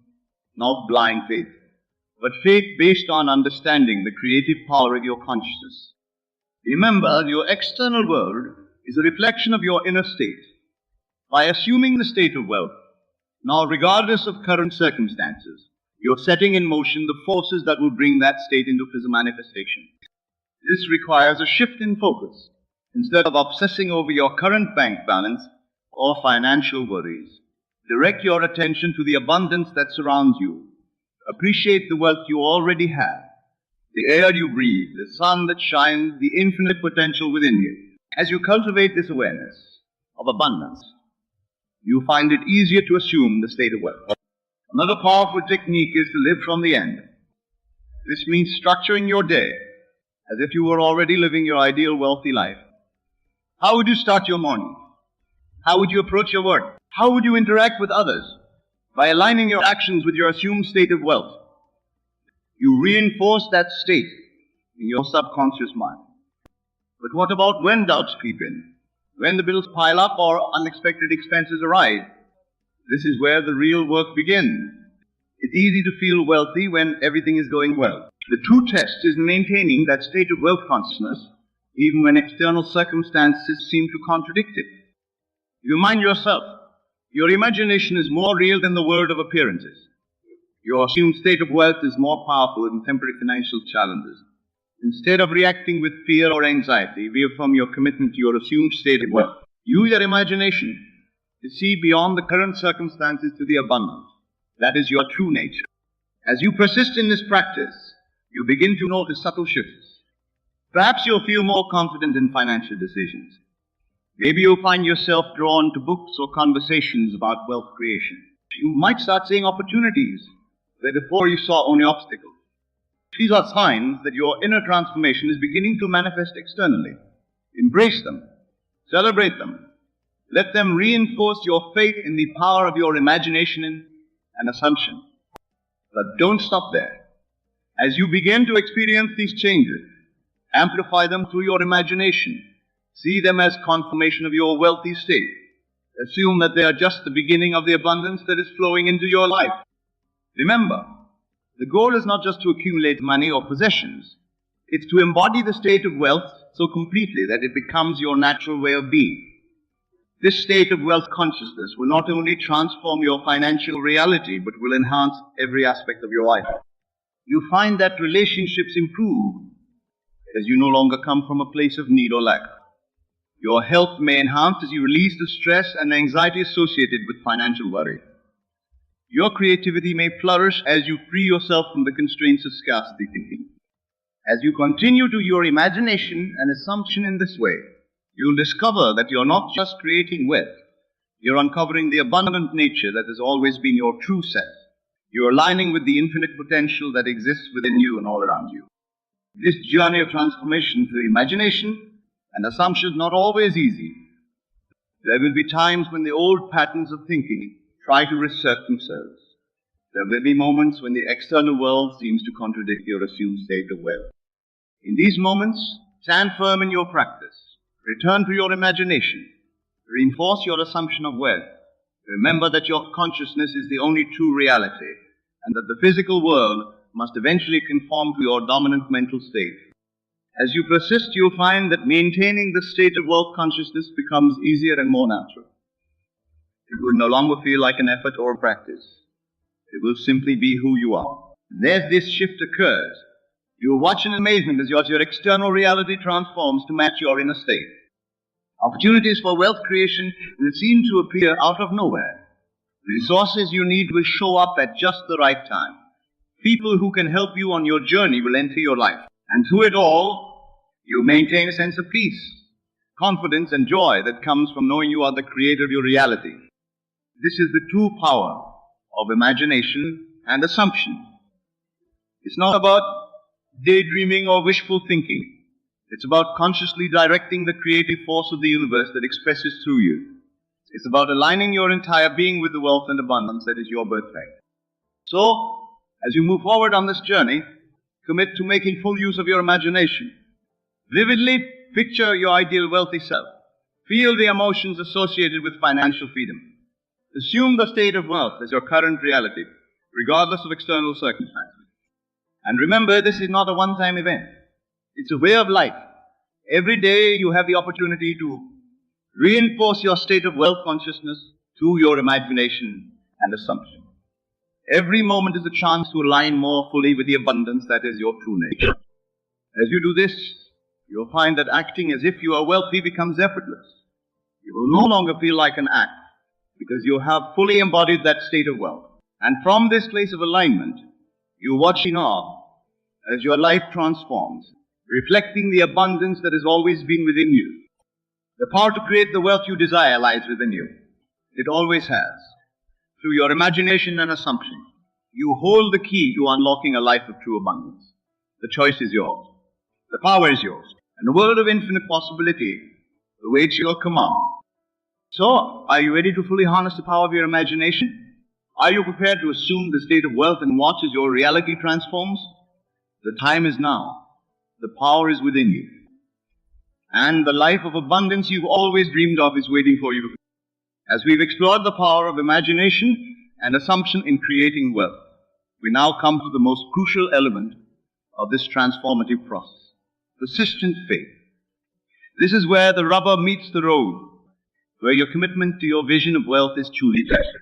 B: not blind faith, but faith based on understanding the creative power of your consciousness. Remember, your external world is a reflection of your inner state. By assuming the state of wealth, now regardless of current circumstances, you're setting in motion the forces that will bring that state into physical manifestation. This requires a shift in focus. Instead of obsessing over your current bank balance or financial worries, direct your attention to the abundance that surrounds you. Appreciate the wealth you already have, the air you breathe, the sun that shines, the infinite potential within you. As you cultivate this awareness of abundance, you find it easier to assume the state of wealth. Another powerful technique is to live from the end. This means structuring your day as if you were already living your ideal wealthy life. How would you start your morning? How would you approach your work? How would you interact with others? By aligning your actions with your assumed state of wealth, you reinforce that state in your subconscious mind. But what about when doubts creep in? When the bills pile up or unexpected expenses arise? This is where the real work begins. It's easy to feel wealthy when everything is going well. The true test is maintaining that state of wealth consciousness even when external circumstances seem to contradict it. You remind yourself, your imagination is more real than the world of appearances. Your assumed state of wealth is more powerful than temporary financial challenges. Instead of reacting with fear or anxiety, reaffirm your commitment to your assumed state of wealth. Use your imagination to see beyond the current circumstances to the abundance. That is your true nature. As you persist in this practice, you begin to notice subtle shifts. Perhaps you'll feel more confident in financial decisions. Maybe you'll find yourself drawn to books or conversations about wealth creation. You might start seeing opportunities where before you saw only obstacles. These are signs that your inner transformation is beginning to manifest externally. Embrace them. Celebrate them. Let them reinforce your faith in the power of your imagination and assumption. But don't stop there. As you begin to experience these changes, amplify them through your imagination. See them as confirmation of your wealthy state. Assume that they are just the beginning of the abundance that is flowing into your life. Remember, the goal is not just to accumulate money or possessions. It's to embody the state of wealth so completely that it becomes your natural way of being. This state of wealth consciousness will not only transform your financial reality, but will enhance every aspect of your life. You find that relationships improve as you no longer come from a place of need or lack. Your health may enhance as you release the stress and anxiety associated with financial worry. Your creativity may flourish as you free yourself from the constraints of scarcity thinking. As you continue to your imagination and assumption in this way, you'll discover that you're not just creating wealth, you're uncovering the abundant nature that has always been your true self. You're aligning with the infinite potential that exists within you and all around you. This journey of transformation through imagination and assumption is not always easy. There will be times when the old patterns of thinking try to reassert themselves. There will be moments when the external world seems to contradict your assumed state of wealth. In these moments, stand firm in your practice. Return to your imagination. Reinforce your assumption of wealth. Remember that your consciousness is the only true reality, and that the physical world must eventually conform to your dominant mental state. As you persist, you'll find that maintaining the state of wealth consciousness becomes easier and more natural. It will no longer feel like an effort or a practice. It will simply be who you are. And as this shift occurs, you will watch in amazement as your external reality transforms to match your inner state. Opportunities for wealth creation will seem to appear out of nowhere. The resources you need will show up at just the right time. People who can help you on your journey will enter your life. And through it all, you maintain a sense of peace, confidence, and joy that comes from knowing you are the creator of your reality. This is the true power of imagination and assumption. It's not about daydreaming or wishful thinking. It's about consciously directing the creative force of the universe that expresses through you. It's about aligning your entire being with the wealth and abundance that is your birthright. So, as you move forward on this journey, commit to making full use of your imagination. Vividly picture your ideal wealthy self. Feel the emotions associated with financial freedom. Assume the state of wealth as your current reality, regardless of external circumstances. And remember, this is not a one-time event. It's a way of life. Every day you have the opportunity to reinforce your state of wealth consciousness through your imagination and assumption. Every moment is a chance to align more fully with the abundance that is your true nature. As you do this, you'll find that acting as if you are wealthy becomes effortless. You will no longer feel like an act, because you have fully embodied that state of wealth. And from this place of alignment, you watch in awe as your life transforms, reflecting the abundance that has always been within you. The power to create the wealth you desire lies within you. It always has. Through your imagination and assumption, you hold the key to unlocking a life of true abundance. The choice is yours. The power is yours. And a world of infinite possibility awaits your command. So, are you ready to fully harness the power of your imagination? Are you prepared to assume the state of wealth and watch as your reality transforms? The time is now. The power is within you. And the life of abundance you've always dreamed of is waiting for you. As we've explored the power of imagination and assumption in creating wealth, we now come to the most crucial element of this transformative process: persistent faith. This is where the rubber meets the road, where your commitment to your vision of wealth is truly tested.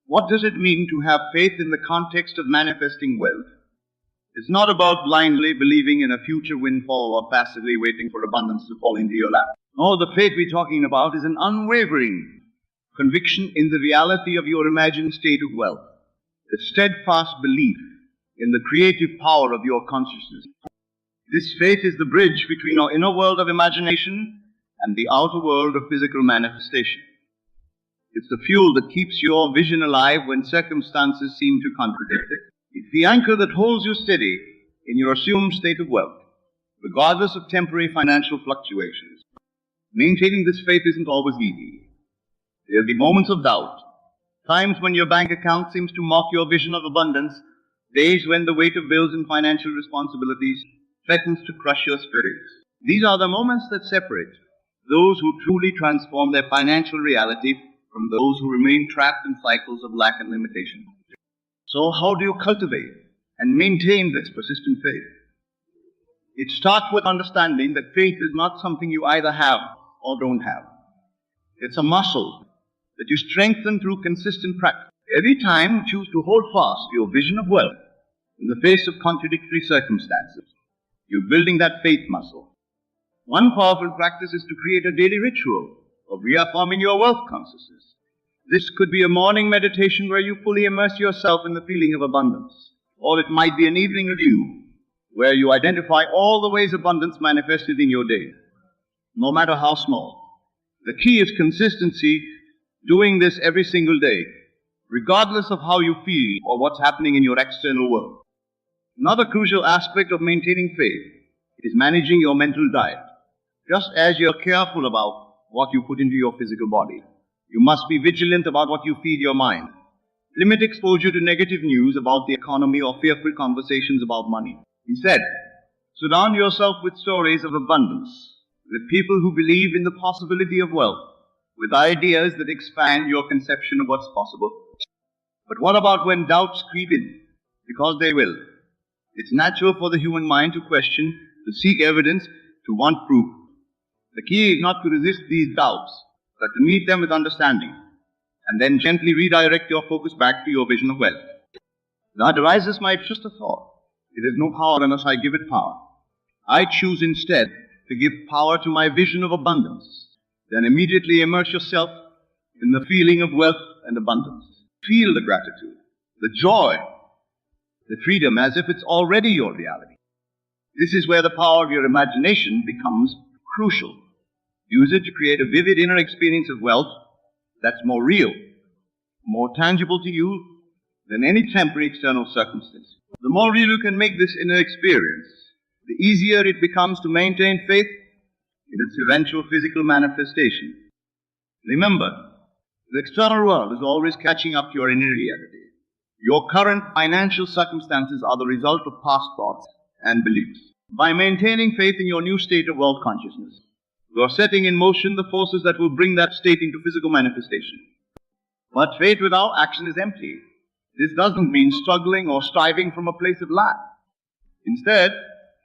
B: What does it mean to have faith in the context of manifesting wealth? It's not about blindly believing in a future windfall or passively waiting for abundance to fall into your lap. No, the faith we're talking about is an unwavering conviction in the reality of your imagined state of wealth, a steadfast belief in the creative power of your consciousness. This faith is the bridge between our inner world of imagination and the outer world of physical manifestation. It's the fuel that keeps your vision alive when circumstances seem to contradict it. It's the anchor that holds you steady in your assumed state of wealth, regardless of temporary financial fluctuations. Maintaining this faith isn't always easy. There'll be moments of doubt, times when your bank account seems to mock your vision of abundance, days when the weight of bills and financial responsibilities threatens to crush your spirits. These are the moments that separate those who truly transform their financial reality from those who remain trapped in cycles of lack and limitation. So how do you cultivate and maintain this persistent faith? It starts with understanding that faith is not something you either have or don't have. It's a muscle that you strengthen through consistent practice. Every time you choose to hold fast to your vision of wealth in the face of contradictory circumstances, you're building that faith muscle. One powerful practice is to create a daily ritual of reaffirming your wealth consciousness. This could be a morning meditation where you fully immerse yourself in the feeling of abundance. Or it might be an evening review where you identify all the ways abundance manifested in your day, no matter how small. The key is consistency, doing this every single day, regardless of how you feel or what's happening in your external world. Another crucial aspect of maintaining faith is managing your mental diet. Just as you're careful about what you put into your physical body, you must be vigilant about what you feed your mind. Limit exposure to negative news about the economy or fearful conversations about money. Instead, surround yourself with stories of abundance, with people who believe in the possibility of wealth, with ideas that expand your conception of what's possible. But what about when doubts creep in? Because they will. It's natural for the human mind to question, to seek evidence, to want proof. The key is not to resist these doubts, but to meet them with understanding, and then gently redirect your focus back to your vision of wealth. Now arises my just a thought. It has no power unless I give it power. I choose instead to give power to my vision of abundance. Then immediately immerse yourself in the feeling of wealth and abundance. Feel the gratitude, the joy, the freedom as if it's already your reality. This is where the power of your imagination becomes crucial. Use it to create a vivid inner experience of wealth that's more real, more tangible to you than any temporary external circumstance. The more real you can make this inner experience, the easier it becomes to maintain faith in its eventual physical manifestation. Remember, the external world is always catching up to your inner reality. Your current financial circumstances are the result of past thoughts and beliefs. By maintaining faith in your new state of wealth consciousness, you are setting in motion the forces that will bring that state into physical manifestation. But faith without action is empty. This doesn't mean struggling or striving from a place of lack. Instead,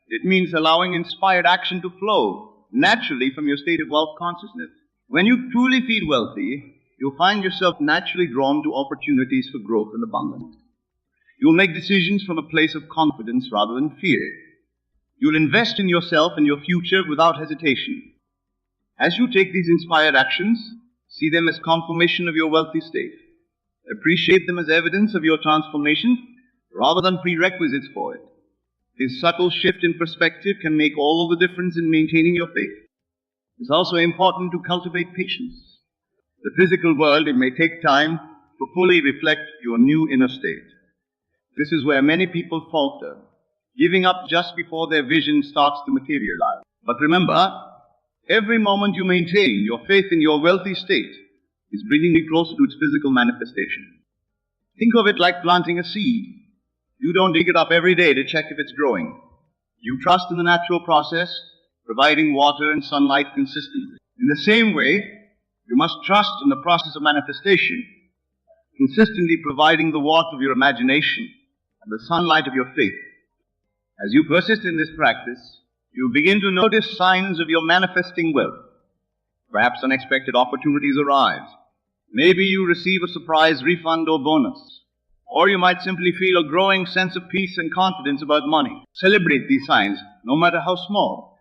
B: it means allowing inspired action to flow naturally from your state of wealth consciousness. When you truly feel wealthy, you'll find yourself naturally drawn to opportunities for growth and abundance. You'll make decisions from a place of confidence rather than fear. You'll invest in yourself and your future without hesitation. As you take these inspired actions, see them as confirmation of your wealthy state. Appreciate them as evidence of your transformation rather than prerequisites for it. This subtle shift in perspective can make all of the difference in maintaining your faith. It's also important to cultivate patience. The physical world, it may take time to fully reflect your new inner state. This is where many people falter, giving up just before their vision starts to materialize. But remember, every moment you maintain your faith in your wealthy state is bringing you closer to its physical manifestation. Think of it like planting a seed. You don't dig it up every day to check if it's growing. You trust in the natural process, providing water and sunlight consistently. In the same way, you must trust in the process of manifestation, consistently providing the warmth of your imagination and the sunlight of your faith. As you persist in this practice, you begin to notice signs of your manifesting wealth. Perhaps unexpected opportunities arise. Maybe you receive a surprise refund or bonus. Or you might simply feel a growing sense of peace and confidence about money. Celebrate these signs, no matter how small.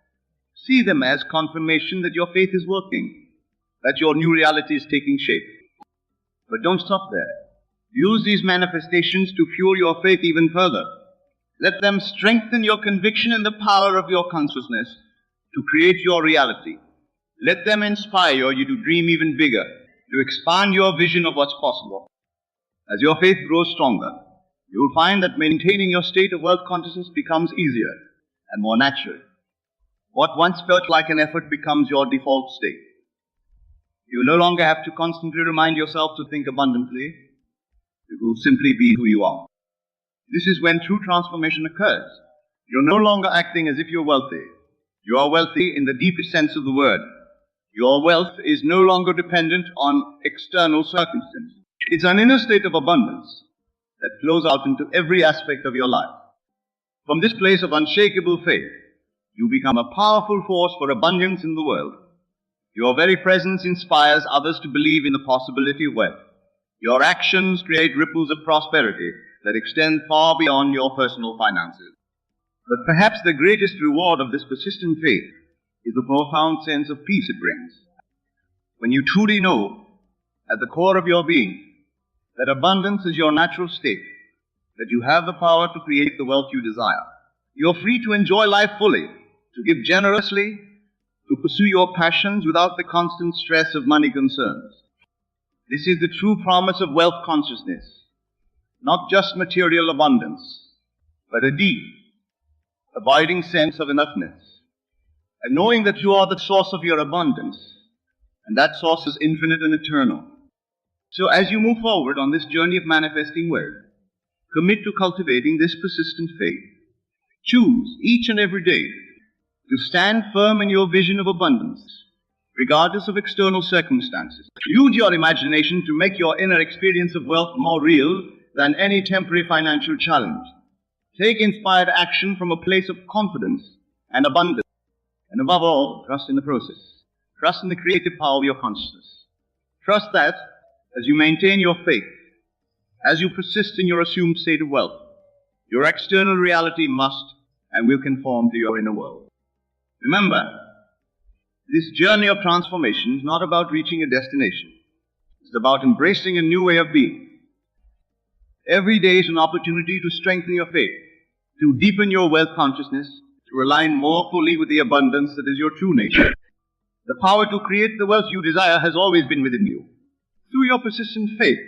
B: See them as confirmation that your faith is working, that your new reality is taking shape. But don't stop there. Use these manifestations to fuel your faith even further. Let them strengthen your conviction in the power of your consciousness to create your reality. Let them inspire you to dream even bigger, to expand your vision of what's possible. As your faith grows stronger, you will find that maintaining your state of wealth consciousness becomes easier and more natural. What once felt like an effort becomes your default state. You no longer have to constantly remind yourself to think abundantly. You will simply be who you are. This is when true transformation occurs. You're no longer acting as if you're wealthy. You are wealthy in the deepest sense of the word. Your wealth is no longer dependent on external circumstances. It's an inner state of abundance that flows out into every aspect of your life. From this place of unshakable faith, you become a powerful force for abundance in the world. Your very presence inspires others to believe in the possibility of wealth. Your actions create ripples of prosperity that extend far beyond your personal finances. But perhaps the greatest reward of this persistent faith is the profound sense of peace it brings. When you truly know, at the core of your being, that abundance is your natural state, that you have the power to create the wealth you desire, you're free to enjoy life fully, to give generously, to pursue your passions without the constant stress of money concerns. This is the true promise of wealth consciousness, not just material abundance, but a deep, abiding sense of enoughness, and knowing that you are the source of your abundance, and that source is infinite and eternal. So as you move forward on this journey of manifesting wealth, commit to cultivating this persistent faith. Choose each and every day to stand firm in your vision of abundance, regardless of external circumstances. Use your imagination to make your inner experience of wealth more real than any temporary financial challenge. Take inspired action from a place of confidence and abundance. And above all, trust in the process. Trust in the creative power of your consciousness. Trust that, as you maintain your faith, as you persist in your assumed state of wealth, your external reality must and will conform to your inner world. Remember, this journey of transformation is not about reaching a destination. It's about embracing a new way of being. Every day is an opportunity to strengthen your faith, to deepen your wealth consciousness, to align more fully with the abundance that is your true nature. The power to create the wealth you desire has always been within you. Through your persistent faith,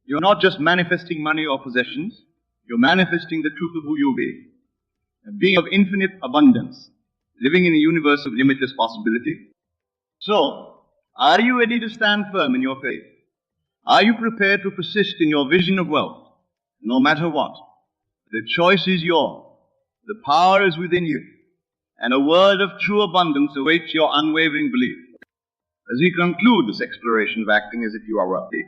B: you're not just manifesting money or possessions, you're manifesting the truth of who you be. A being of infinite abundance, living in a universe of limitless possibility. So, are you ready to stand firm in your faith? Are you prepared to persist in your vision of wealth, no matter what? The choice is yours. The power is within you. And a world of true abundance awaits your unwavering belief. As we conclude this exploration of acting as if you are wealthy,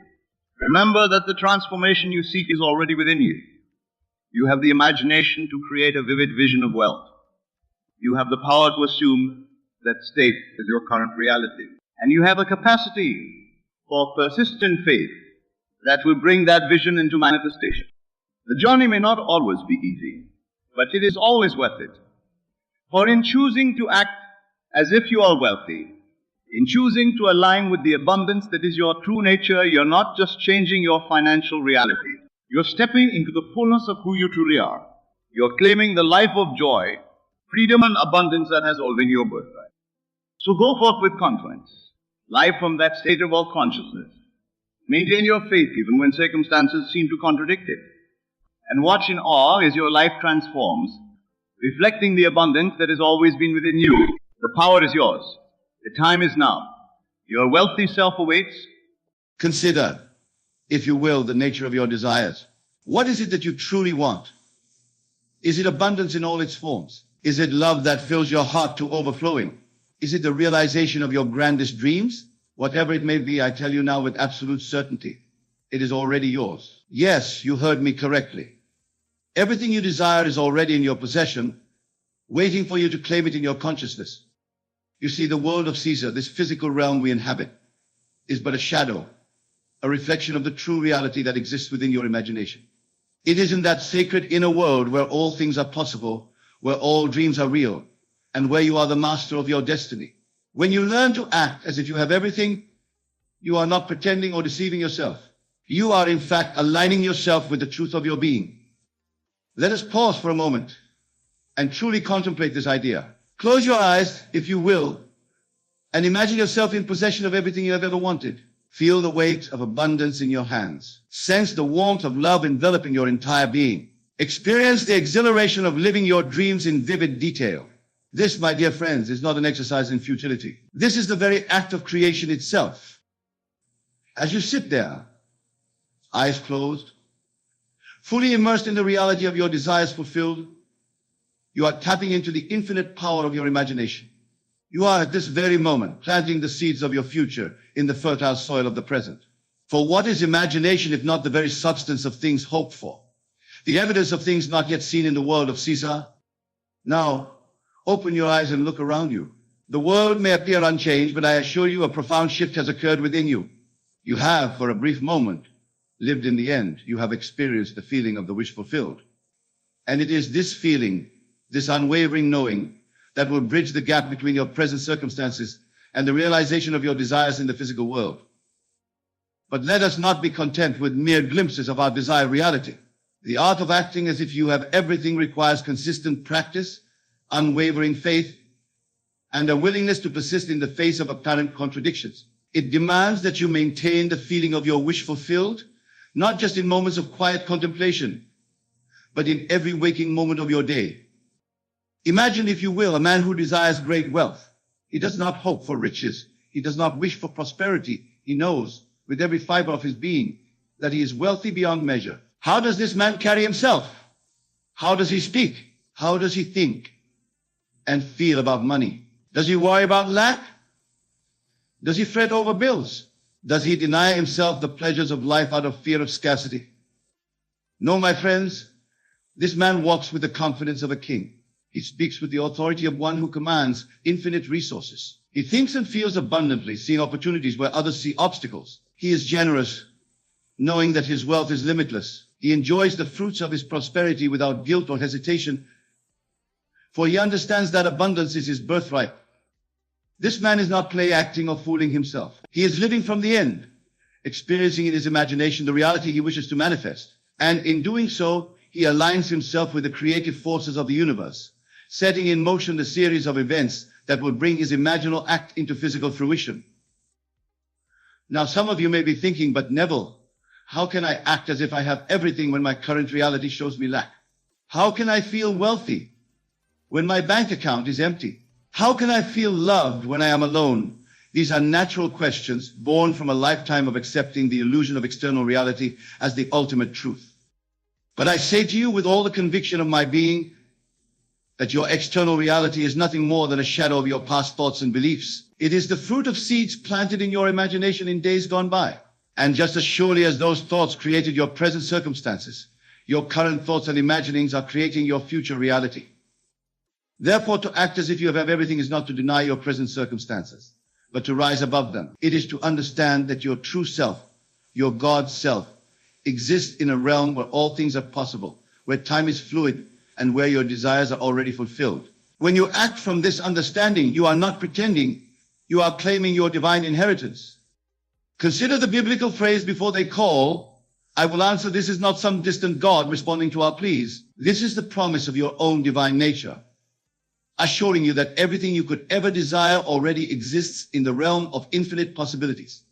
B: remember that the transformation you seek is already within you. You have the imagination to create a vivid vision of wealth. You have the power to assume that state as your current reality. And you have a capacity for persistent faith that will bring that vision into manifestation. The journey may not always be easy, but it is always worth it. For in choosing to act as if you are wealthy, in choosing to align with the abundance that is your true nature, you're not just changing your financial reality. You're stepping into the fullness of who you truly are. You're claiming the life of joy, freedom and abundance that has always been your birthright. So go forth with confidence. Live from that state of all consciousness. Maintain your faith even when circumstances seem to contradict it. And watch in awe as your life transforms, reflecting the abundance that has always been within you. The power is yours. The time is now. Your wealthy self awaits.
A: Consider, if you will, the nature of your desires. What is it that you truly want? Is it abundance in all its forms? Is it love that fills your heart to overflowing? Is it the realization of your grandest dreams? Whatever it may be, I tell you now with absolute certainty, it is already yours. Yes, you heard me correctly. Everything you desire is already in your possession, waiting for you to claim it in your consciousness. You see, the world of Caesar, this physical realm we inhabit, is but a shadow, a reflection of the true reality that exists within your imagination. It is in that sacred inner world where all things are possible, where all dreams are real, and where you are the master of your destiny. When you learn to act as if you have everything, you are not pretending or deceiving yourself. You are, in fact, aligning yourself with the truth of your being. Let us pause for a moment and truly contemplate this idea. Close your eyes, if you will, And imagine yourself in possession of everything you have ever wanted. Feel the weight of abundance in your hands. Sense the warmth of love enveloping your entire being. Experience the exhilaration of living your dreams in vivid detail. This, my dear friends, is not an exercise in futility. This is the very act of creation itself. As you sit there, eyes closed, fully immersed in the reality of your desires fulfilled, you are tapping into the infinite power of your imagination. You are at this very moment planting the seeds of your future in the fertile soil of the present. For what is imagination if not the very substance of things hoped for? The evidence of things not yet seen in the world of Caesar? Now, open your eyes and look around you. The world may appear unchanged, but I assure you a profound shift has occurred within you. You have, for a brief moment, lived in the end. You have experienced the feeling of the wish fulfilled. And it is this feeling, this unwavering knowing, that will bridge the gap between your present circumstances and the realization of your desires in the physical world. But let us not be content with mere glimpses of our desired reality. The art of acting as if you have everything requires consistent practice, unwavering faith, and a willingness to persist in the face of apparent contradictions. It demands that you maintain the feeling of your wish fulfilled, not just in moments of quiet contemplation, but in every waking moment of your day. Imagine, if you will, a man who desires great wealth. He does not hope for riches. He does not wish for prosperity. He knows with every fiber of his being that he is wealthy beyond measure. How does this man carry himself? How does he speak? How does he think and feel about money? Does he worry about lack? Does he fret over bills? Does he deny himself the pleasures of life out of fear of scarcity? No, my friends, this man walks with the confidence of a king. He speaks with the authority of one who commands infinite resources. He thinks and feels abundantly, seeing opportunities where others see obstacles. He is generous, knowing that his wealth is limitless. He enjoys the fruits of his prosperity without guilt or hesitation, for he understands that abundance is his birthright. This man is not play acting or fooling himself. He is living from the end, experiencing in his imagination the reality he wishes to manifest. And in doing so, he aligns himself with the creative forces of the universe, setting in motion the series of events that will bring his imaginal act into physical fruition. Now, some of you may be thinking, but Neville, how can I act as if I have everything when my current reality shows me lack? How can I feel wealthy when my bank account is empty? How can I feel loved when I am alone? These are natural questions born from a lifetime of accepting the illusion of external reality as the ultimate truth. But I say to you with all the conviction of my being that your external reality is nothing more than a shadow of your past thoughts and beliefs. It is the fruit of seeds planted in your imagination in days gone by. And just as surely as those thoughts created your present circumstances, your current thoughts and imaginings are creating your future reality. Therefore, to act as if you have everything is not to deny your present circumstances, but to rise above them. It is to understand that your true self, your God self, exists in a realm where all things are possible, where time is fluid, and where your desires are already fulfilled. When you act from this understanding, you are not pretending, you are claiming your divine inheritance. Consider the biblical phrase, before they call, I will answer. This is not some distant God responding to our pleas. This is the promise of your own divine nature, assuring you that everything you could ever desire already exists in the realm of infinite possibilities.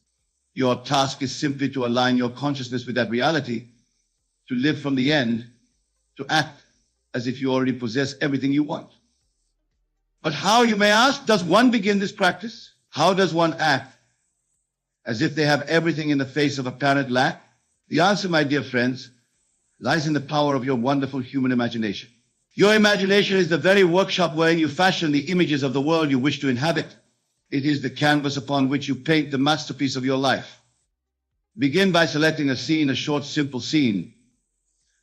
A: Your task is simply to align your consciousness with that reality, to live from the end, to act as if you already possess everything you want. But how, you may ask, does one begin this practice? How does one act as if they have everything in the face of apparent lack? The answer, my dear friends, lies in the power of your wonderful human imagination. Your imagination is the very workshop wherein you fashion the images of the world you wish to inhabit. It is the canvas upon which you paint the masterpiece of your life. Begin by selecting a scene, a short, simple scene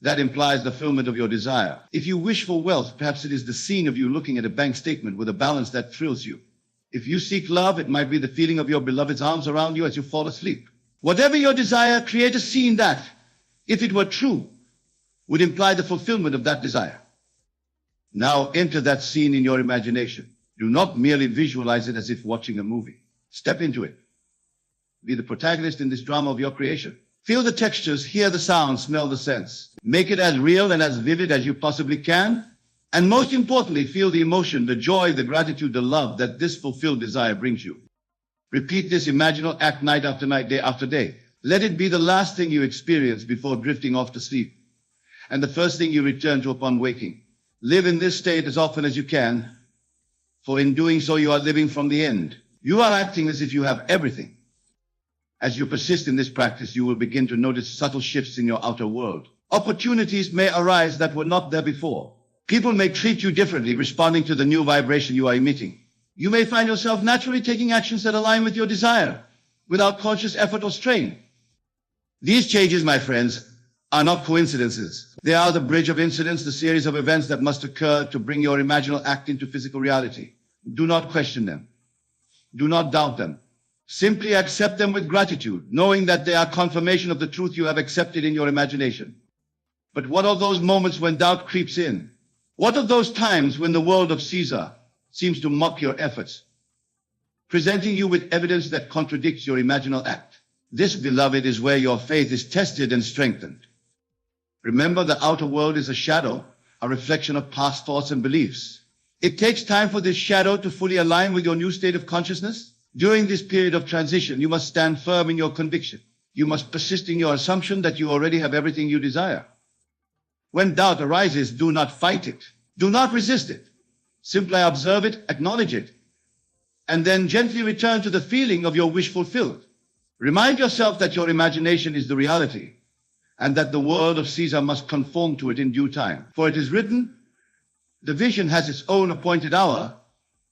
A: that implies the fulfillment of your desire. If you wish for wealth, perhaps it is the scene of you looking at a bank statement with a balance that thrills you. If you seek love, it might be the feeling of your beloved's arms around you as you fall asleep. Whatever your desire, create a scene that, if it were true, would imply the fulfillment of that desire. Now enter that scene in your imagination. Do not merely visualize it as if watching a movie. Step into it. Be the protagonist in this drama of your creation. Feel the textures, hear the sounds, smell the scents. Make it as real and as vivid as you possibly can. And most importantly, feel the emotion, the joy, the gratitude, the love that this fulfilled desire brings you. Repeat this imaginal act night after night, day after day. Let it be the last thing you experience before drifting off to sleep, and the first thing you return to upon waking. Live in this state as often as you can, for in doing so you are living from the end. You are acting as if you have everything. As you persist in this practice, you will begin to notice subtle shifts in your outer world. Opportunities may arise that were not there before. People may treat you differently, responding to the new vibration you are emitting. You may find yourself naturally taking actions that align with your desire, without conscious effort or strain. These changes, my friends, are not coincidences. They are the bridge of incidents, the series of events that must occur to bring your imaginal act into physical reality. Do not question them. Do not doubt them. Simply accept them with gratitude, knowing that they are confirmation of the truth you have accepted in your imagination. But what of those moments when doubt creeps in? What of those times when the world of Caesar seems to mock your efforts, presenting you with evidence that contradicts your imaginal act? This, beloved, is where your faith is tested and strengthened. Remember, the outer world is a shadow, a reflection of past thoughts and beliefs. It takes time for this shadow to fully align with your new state of consciousness. During this period of transition, you must stand firm in your conviction. You must persist in your assumption that you already have everything you desire. When doubt arises, do not fight it. Do not resist it. Simply observe it, acknowledge it, and then gently return to the feeling of your wish fulfilled. Remind yourself that your imagination is the reality, and that the world of Caesar must conform to it in due time. For it is written, the vision has its own appointed hour.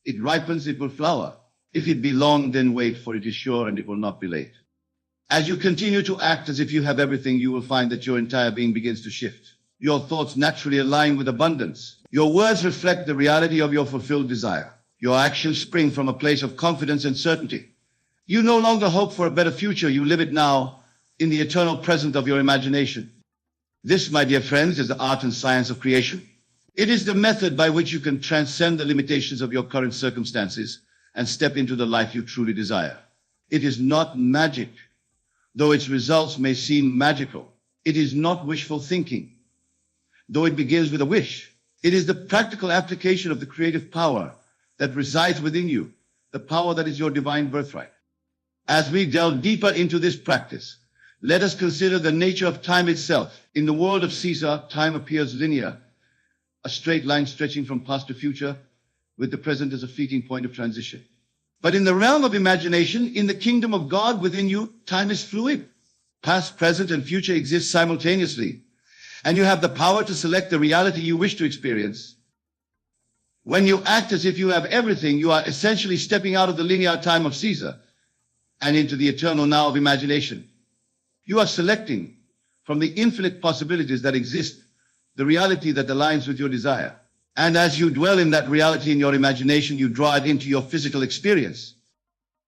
A: It ripens, it will flower. If it be long, then wait, for it is sure and it will not be late. As you continue to act as if you have everything, you will find that your entire being begins to shift. Your thoughts naturally align with abundance. Your words reflect the reality of your fulfilled desire. Your actions spring from a place of confidence and certainty. You no longer hope for a better future. You live it now in the eternal present of your imagination. This, my dear friends, is the art and science of creation. It is the method by which you can transcend the limitations of your current circumstances and step into the life you truly desire. It is not magic, though its results may seem magical. It is not wishful thinking, though it begins with a wish. It is the practical application of the creative power that resides within you, the power that is your divine birthright. As we delve deeper into this practice, let us consider the nature of time itself. In the world of Caesar, time appears linear, a straight line stretching from past to future, with the present as a fleeting point of transition. But in the realm of imagination, in the kingdom of God within you, time is fluid. Past, present, and future exist simultaneously, and you have the power to select the reality you wish to experience. When you act as if you have everything, you are essentially stepping out of the linear time of Caesar and into the eternal now of imagination. You are selecting from the infinite possibilities that exist the reality that aligns with your desire. And as you dwell in that reality in your imagination, you draw it into your physical experience.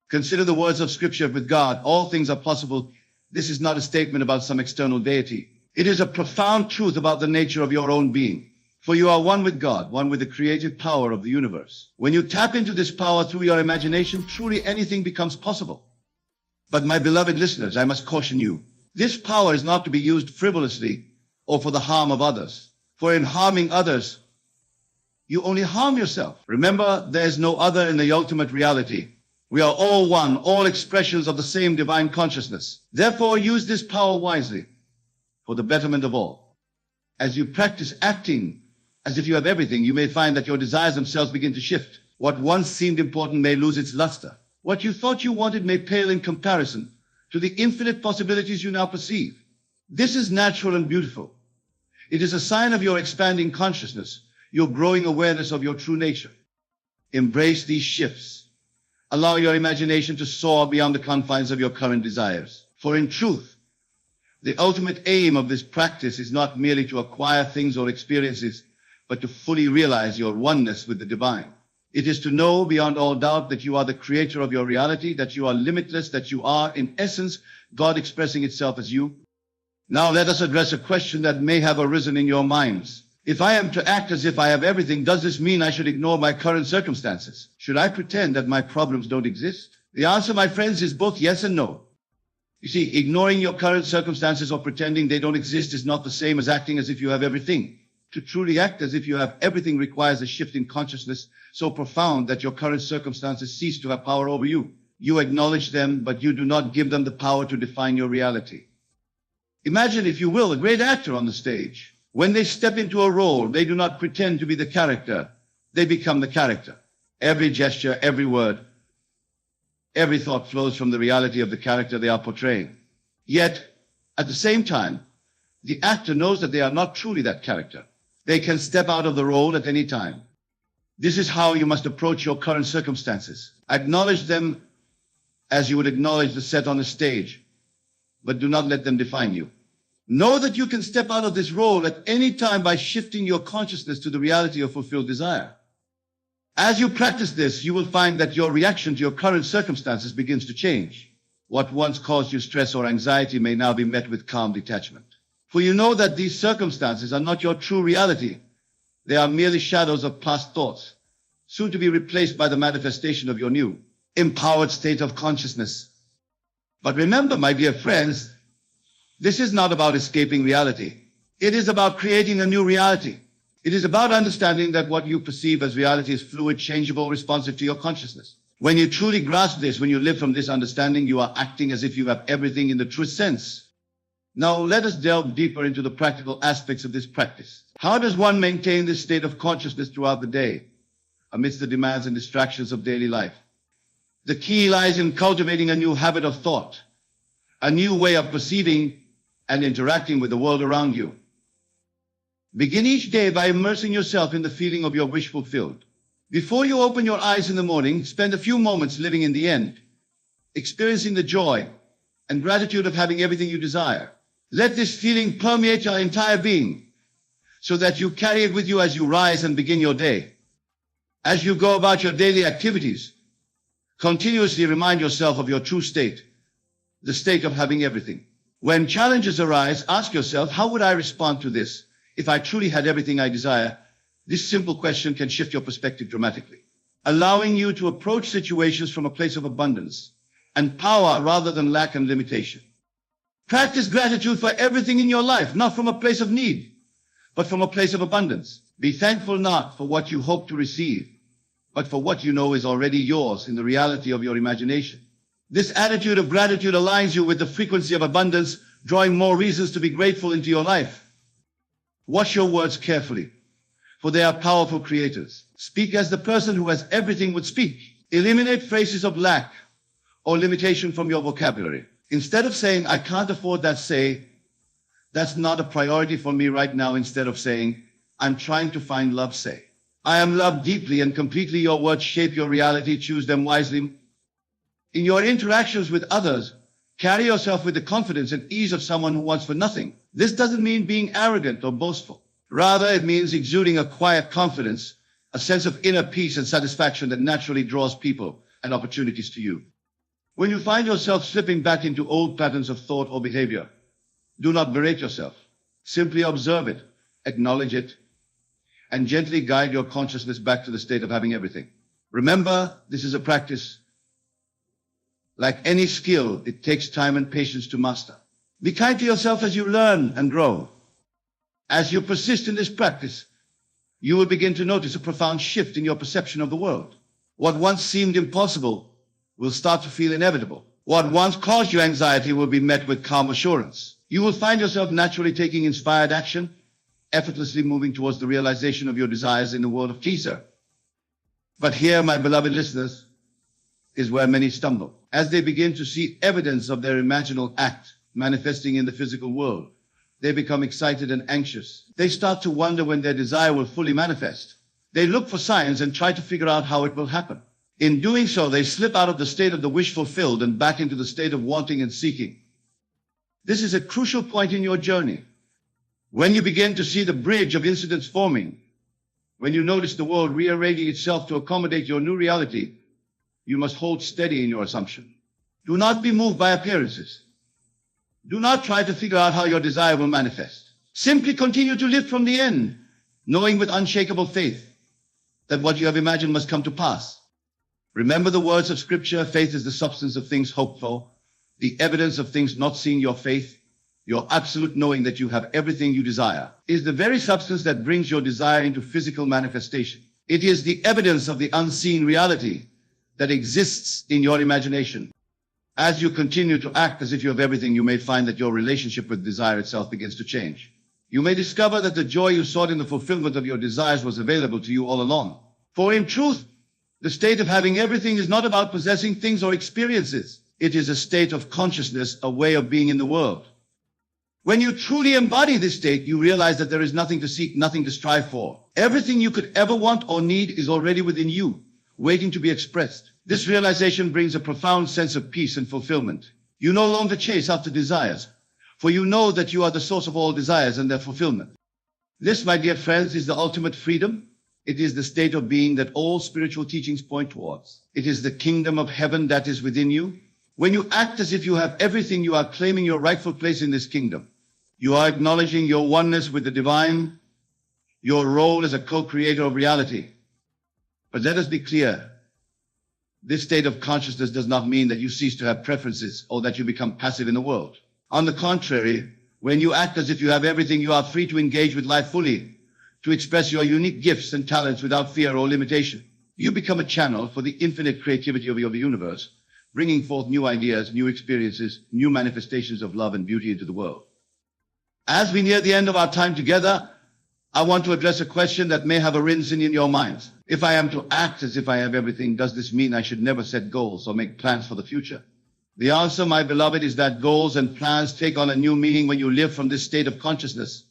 A: Consider the words of Scripture: with God, all things are possible. This is not a statement about some external deity. It is a profound truth about the nature of your own being. For you are one with God, one with the creative power of the universe. When you tap into this power through your imagination, truly anything becomes possible. But my beloved listeners, I must caution you. This power is not to be used frivolously or for the harm of others. For in harming others, you only harm yourself. Remember, there is no other in the ultimate reality. We are all one, all expressions of the same divine consciousness. Therefore, use this power wisely for the betterment of all. As you practice acting as if you have everything, you may find that your desires themselves begin to shift. What once seemed important may lose its luster. What you thought you wanted may pale in comparison to the infinite possibilities you now perceive. This is natural and beautiful. It is a sign of your expanding consciousness, your growing awareness of your true nature. Embrace these shifts. Allow your imagination to soar beyond the confines of your current desires. For in truth, the ultimate aim of this practice is not merely to acquire things or experiences, but to fully realize your oneness with the divine. It is to know beyond all doubt that you are the creator of your reality, that you are limitless, that you are, in essence, God expressing itself as you. Now let us address a question that may have arisen in your minds. If I am to act as if I have everything, does this mean I should ignore my current circumstances? Should I pretend that my problems don't exist? The answer, my friends, is both yes and no. You see, ignoring your current circumstances or pretending they don't exist is not the same as acting as if you have everything. To truly act as if you have everything requires a shift in consciousness so profound that your current circumstances cease to have power over you. You acknowledge them, but you do not give them the power to define your reality. Imagine, if you will, a great actor on the stage. When they step into a role, they do not pretend to be the character. They become the character. Every gesture, every word, every thought flows from the reality of the character they are portraying. Yet, at the same time, the actor knows that they are not truly that character. They can step out of the role at any time. This is how you must approach your current circumstances. Acknowledge them as you would acknowledge the set on a stage, but do not let them define you. Know that you can step out of this role at any time by shifting your consciousness to the reality of fulfilled desire. As you practice this, you will find that your reaction to your current circumstances begins to change. What once caused you stress or anxiety may now be met with calm detachment. For you know that these circumstances are not your true reality. They are merely shadows of past thoughts, soon to be replaced by the manifestation of your new, empowered state of consciousness. But remember, my dear friends, this is not about escaping reality. It is about creating a new reality. It is about understanding that what you perceive as reality is fluid, changeable, responsive to your consciousness. When you truly grasp this, when you live from this understanding, you are acting as if you have everything in the truest sense. Now let us delve deeper into the practical aspects of this practice. How does one maintain this state of consciousness throughout the day, amidst the demands and distractions of daily life? The key lies in cultivating a new habit of thought, a new way of perceiving and interacting with the world around you. Begin each day by immersing yourself in the feeling of your wish fulfilled. Before you open your eyes in the morning, spend a few moments living in the end, experiencing the joy and gratitude of having everything you desire. Let this feeling permeate your entire being, so that you carry it with you as you rise and begin your day. As you go about your daily activities, continuously remind yourself of your true state, the state of having everything. When challenges arise, ask yourself, how would I respond to this if I truly had everything I desire? This simple question can shift your perspective dramatically, allowing you to approach situations from a place of abundance and power rather than lack and limitation. Practice gratitude for everything in your life, not from a place of need, but from a place of abundance. Be thankful not for what you hope to receive, but for what you know is already yours in the reality of your imagination. This attitude of gratitude aligns you with the frequency of abundance, drawing more reasons to be grateful into your life. Watch your words carefully, for they are powerful creators. Speak as the person who has everything would speak. Eliminate phrases of lack or limitation from your vocabulary. Instead of saying, I can't afford that, say, that's not a priority for me right now. Instead of saying, I'm trying to find love, say, I am loved deeply and completely. Your words shape your reality. Choose them wisely. In your interactions with others, carry yourself with the confidence and ease of someone who wants for nothing. This doesn't mean being arrogant or boastful. Rather, it means exuding a quiet confidence, a sense of inner peace and satisfaction that naturally draws people and opportunities to you. When you find yourself slipping back into old patterns of thought or behavior, do not berate yourself. Simply observe it, acknowledge it, and gently guide your consciousness back to the state of having everything. Remember, this is a practice. Like any skill, it takes time and patience to master. Be kind to yourself as you learn and grow. As you persist in this practice, you will begin to notice a profound shift in your perception of the world. What once seemed impossible will start to feel inevitable. What once caused you anxiety will be met with calm assurance. You will find yourself naturally taking inspired action, effortlessly moving towards the realization of your desires in the world of teaser. But here, my beloved listeners, is where many stumble. As they begin to see evidence of their imaginal act manifesting in the physical world, they become excited and anxious. They start to wonder when their desire will fully manifest. They look for signs and try to figure out how it will happen. In doing so, they slip out of the state of the wish fulfilled and back into the state of wanting and seeking. This is a crucial point in your journey. When you begin to see the bridge of incidents forming, when you notice the world rearranging itself to accommodate your new reality, you must hold steady in your assumption. Do not be moved by appearances. Do not try to figure out how your desire will manifest. Simply continue to live from the end, knowing with unshakable faith that what you have imagined must come to pass. Remember the words of Scripture, faith is the substance of things hoped for, the evidence of things not seen. Your faith, your absolute knowing that you have everything you desire, is the very substance that brings your desire into physical manifestation. It is the evidence of the unseen reality that exists in your imagination. As you continue to act as if you have everything, you may find that your relationship with desire itself begins to change. You may discover that the joy you sought in the fulfillment of your desires was available to you all along. For in truth, the state of having everything is not about possessing things or experiences. It is a state of consciousness, a way of being in the world. When you truly embody this state, you realize that there is nothing to seek, nothing to strive for. Everything you could ever want or need is already within you, waiting to be expressed. This realization brings a profound sense of peace and fulfillment. You no longer chase after desires, for you know that you are the source of all desires and their fulfillment. This, my dear friends, is the ultimate freedom. It is the state of being that all spiritual teachings point towards. It is the kingdom of heaven that is within you. When you act as if you have everything, you are claiming your rightful place in this kingdom. You are acknowledging your oneness with the divine, your role as a co-creator of reality. But let us be clear. This state of consciousness does not mean that you cease to have preferences or that you become passive in the world. On the contrary, when you act as if you have everything, you are free to engage with life fully, to express your unique gifts and talents without fear or limitation. You become a channel for the infinite creativity of your universe, bringing forth new ideas, new experiences, new manifestations of love and beauty into the world. As we near the end of our time together, I want to address a question that may have arisen in your minds. If I am to act as if I have everything, does this mean I should never set goals or make plans for the future? The answer, my beloved, is that goals and plans take on a new meaning when you live from this state of consciousness.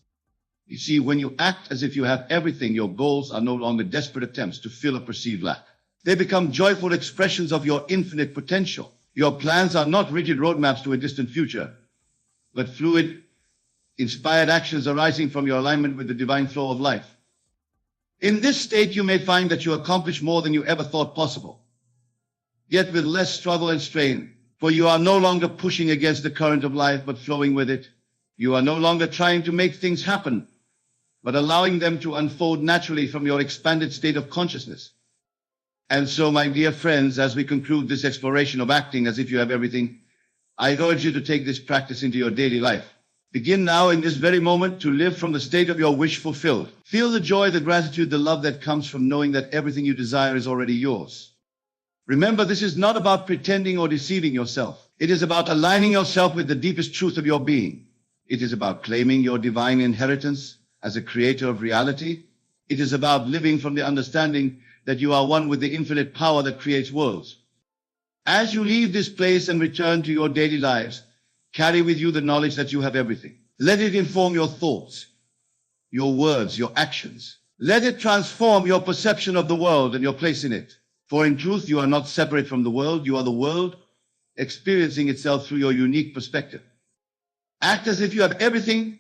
A: You see, when you act as if you have everything, your goals are no longer desperate attempts to fill a perceived lack. They become joyful expressions of your infinite potential. Your plans are not rigid roadmaps to a distant future, but fluid, inspired actions arising from your alignment with the divine flow of life. In this state, you may find that you accomplish more than you ever thought possible, yet with less struggle and strain, for you are no longer pushing against the current of life, but flowing with it. You are no longer trying to make things happen, but allowing them to unfold naturally from your expanded state of consciousness. And so, my dear friends, as we conclude this exploration of acting as if you have everything, I urge you to take this practice into your daily life. Begin now in this very moment to live from the state of your wish fulfilled. Feel the joy, the gratitude, the love that comes from knowing that everything you desire is already yours. Remember, this is not about pretending or deceiving yourself. It is about aligning yourself with the deepest truth of your being. It is about claiming your divine inheritance as a creator of reality. It is about living from the understanding that you are one with the infinite power that creates worlds. As you leave this place and return to your daily lives, carry with you the knowledge that you have everything. Let it inform your thoughts, your words, your actions. Let it transform your perception of the world and your place in it. For in truth, you are not separate from the world. You are the world experiencing itself through your unique perspective. Act as if you have everything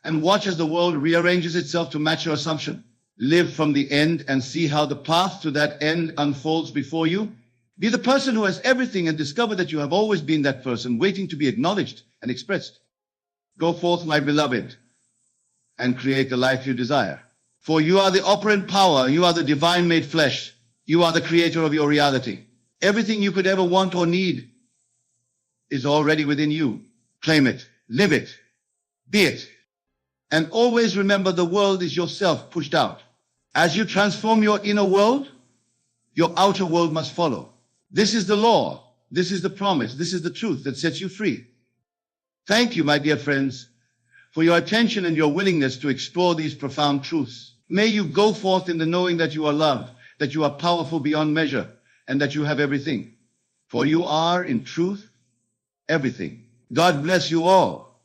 A: and watch as the world rearranges itself to match your assumption. Live from the end and see how the path to that end unfolds before you. Be the person who has everything and discover that you have always been that person, waiting to be acknowledged and expressed. Go forth, my beloved, and create the life you desire. For you are the operant power. You are the divine made flesh. You are the creator of your reality. Everything you could ever want or need is already within you. Claim it, live it, be it. And always remember, the world is yourself pushed out. As you transform your inner world, your outer world must follow. This is the law. This is the promise. This is the truth that sets you free. Thank you, my dear friends, for your attention and your willingness to explore these profound truths. May you go forth in the knowing that you are loved, that you are powerful beyond measure, and that you have everything. For you are, in truth, everything. God bless you all.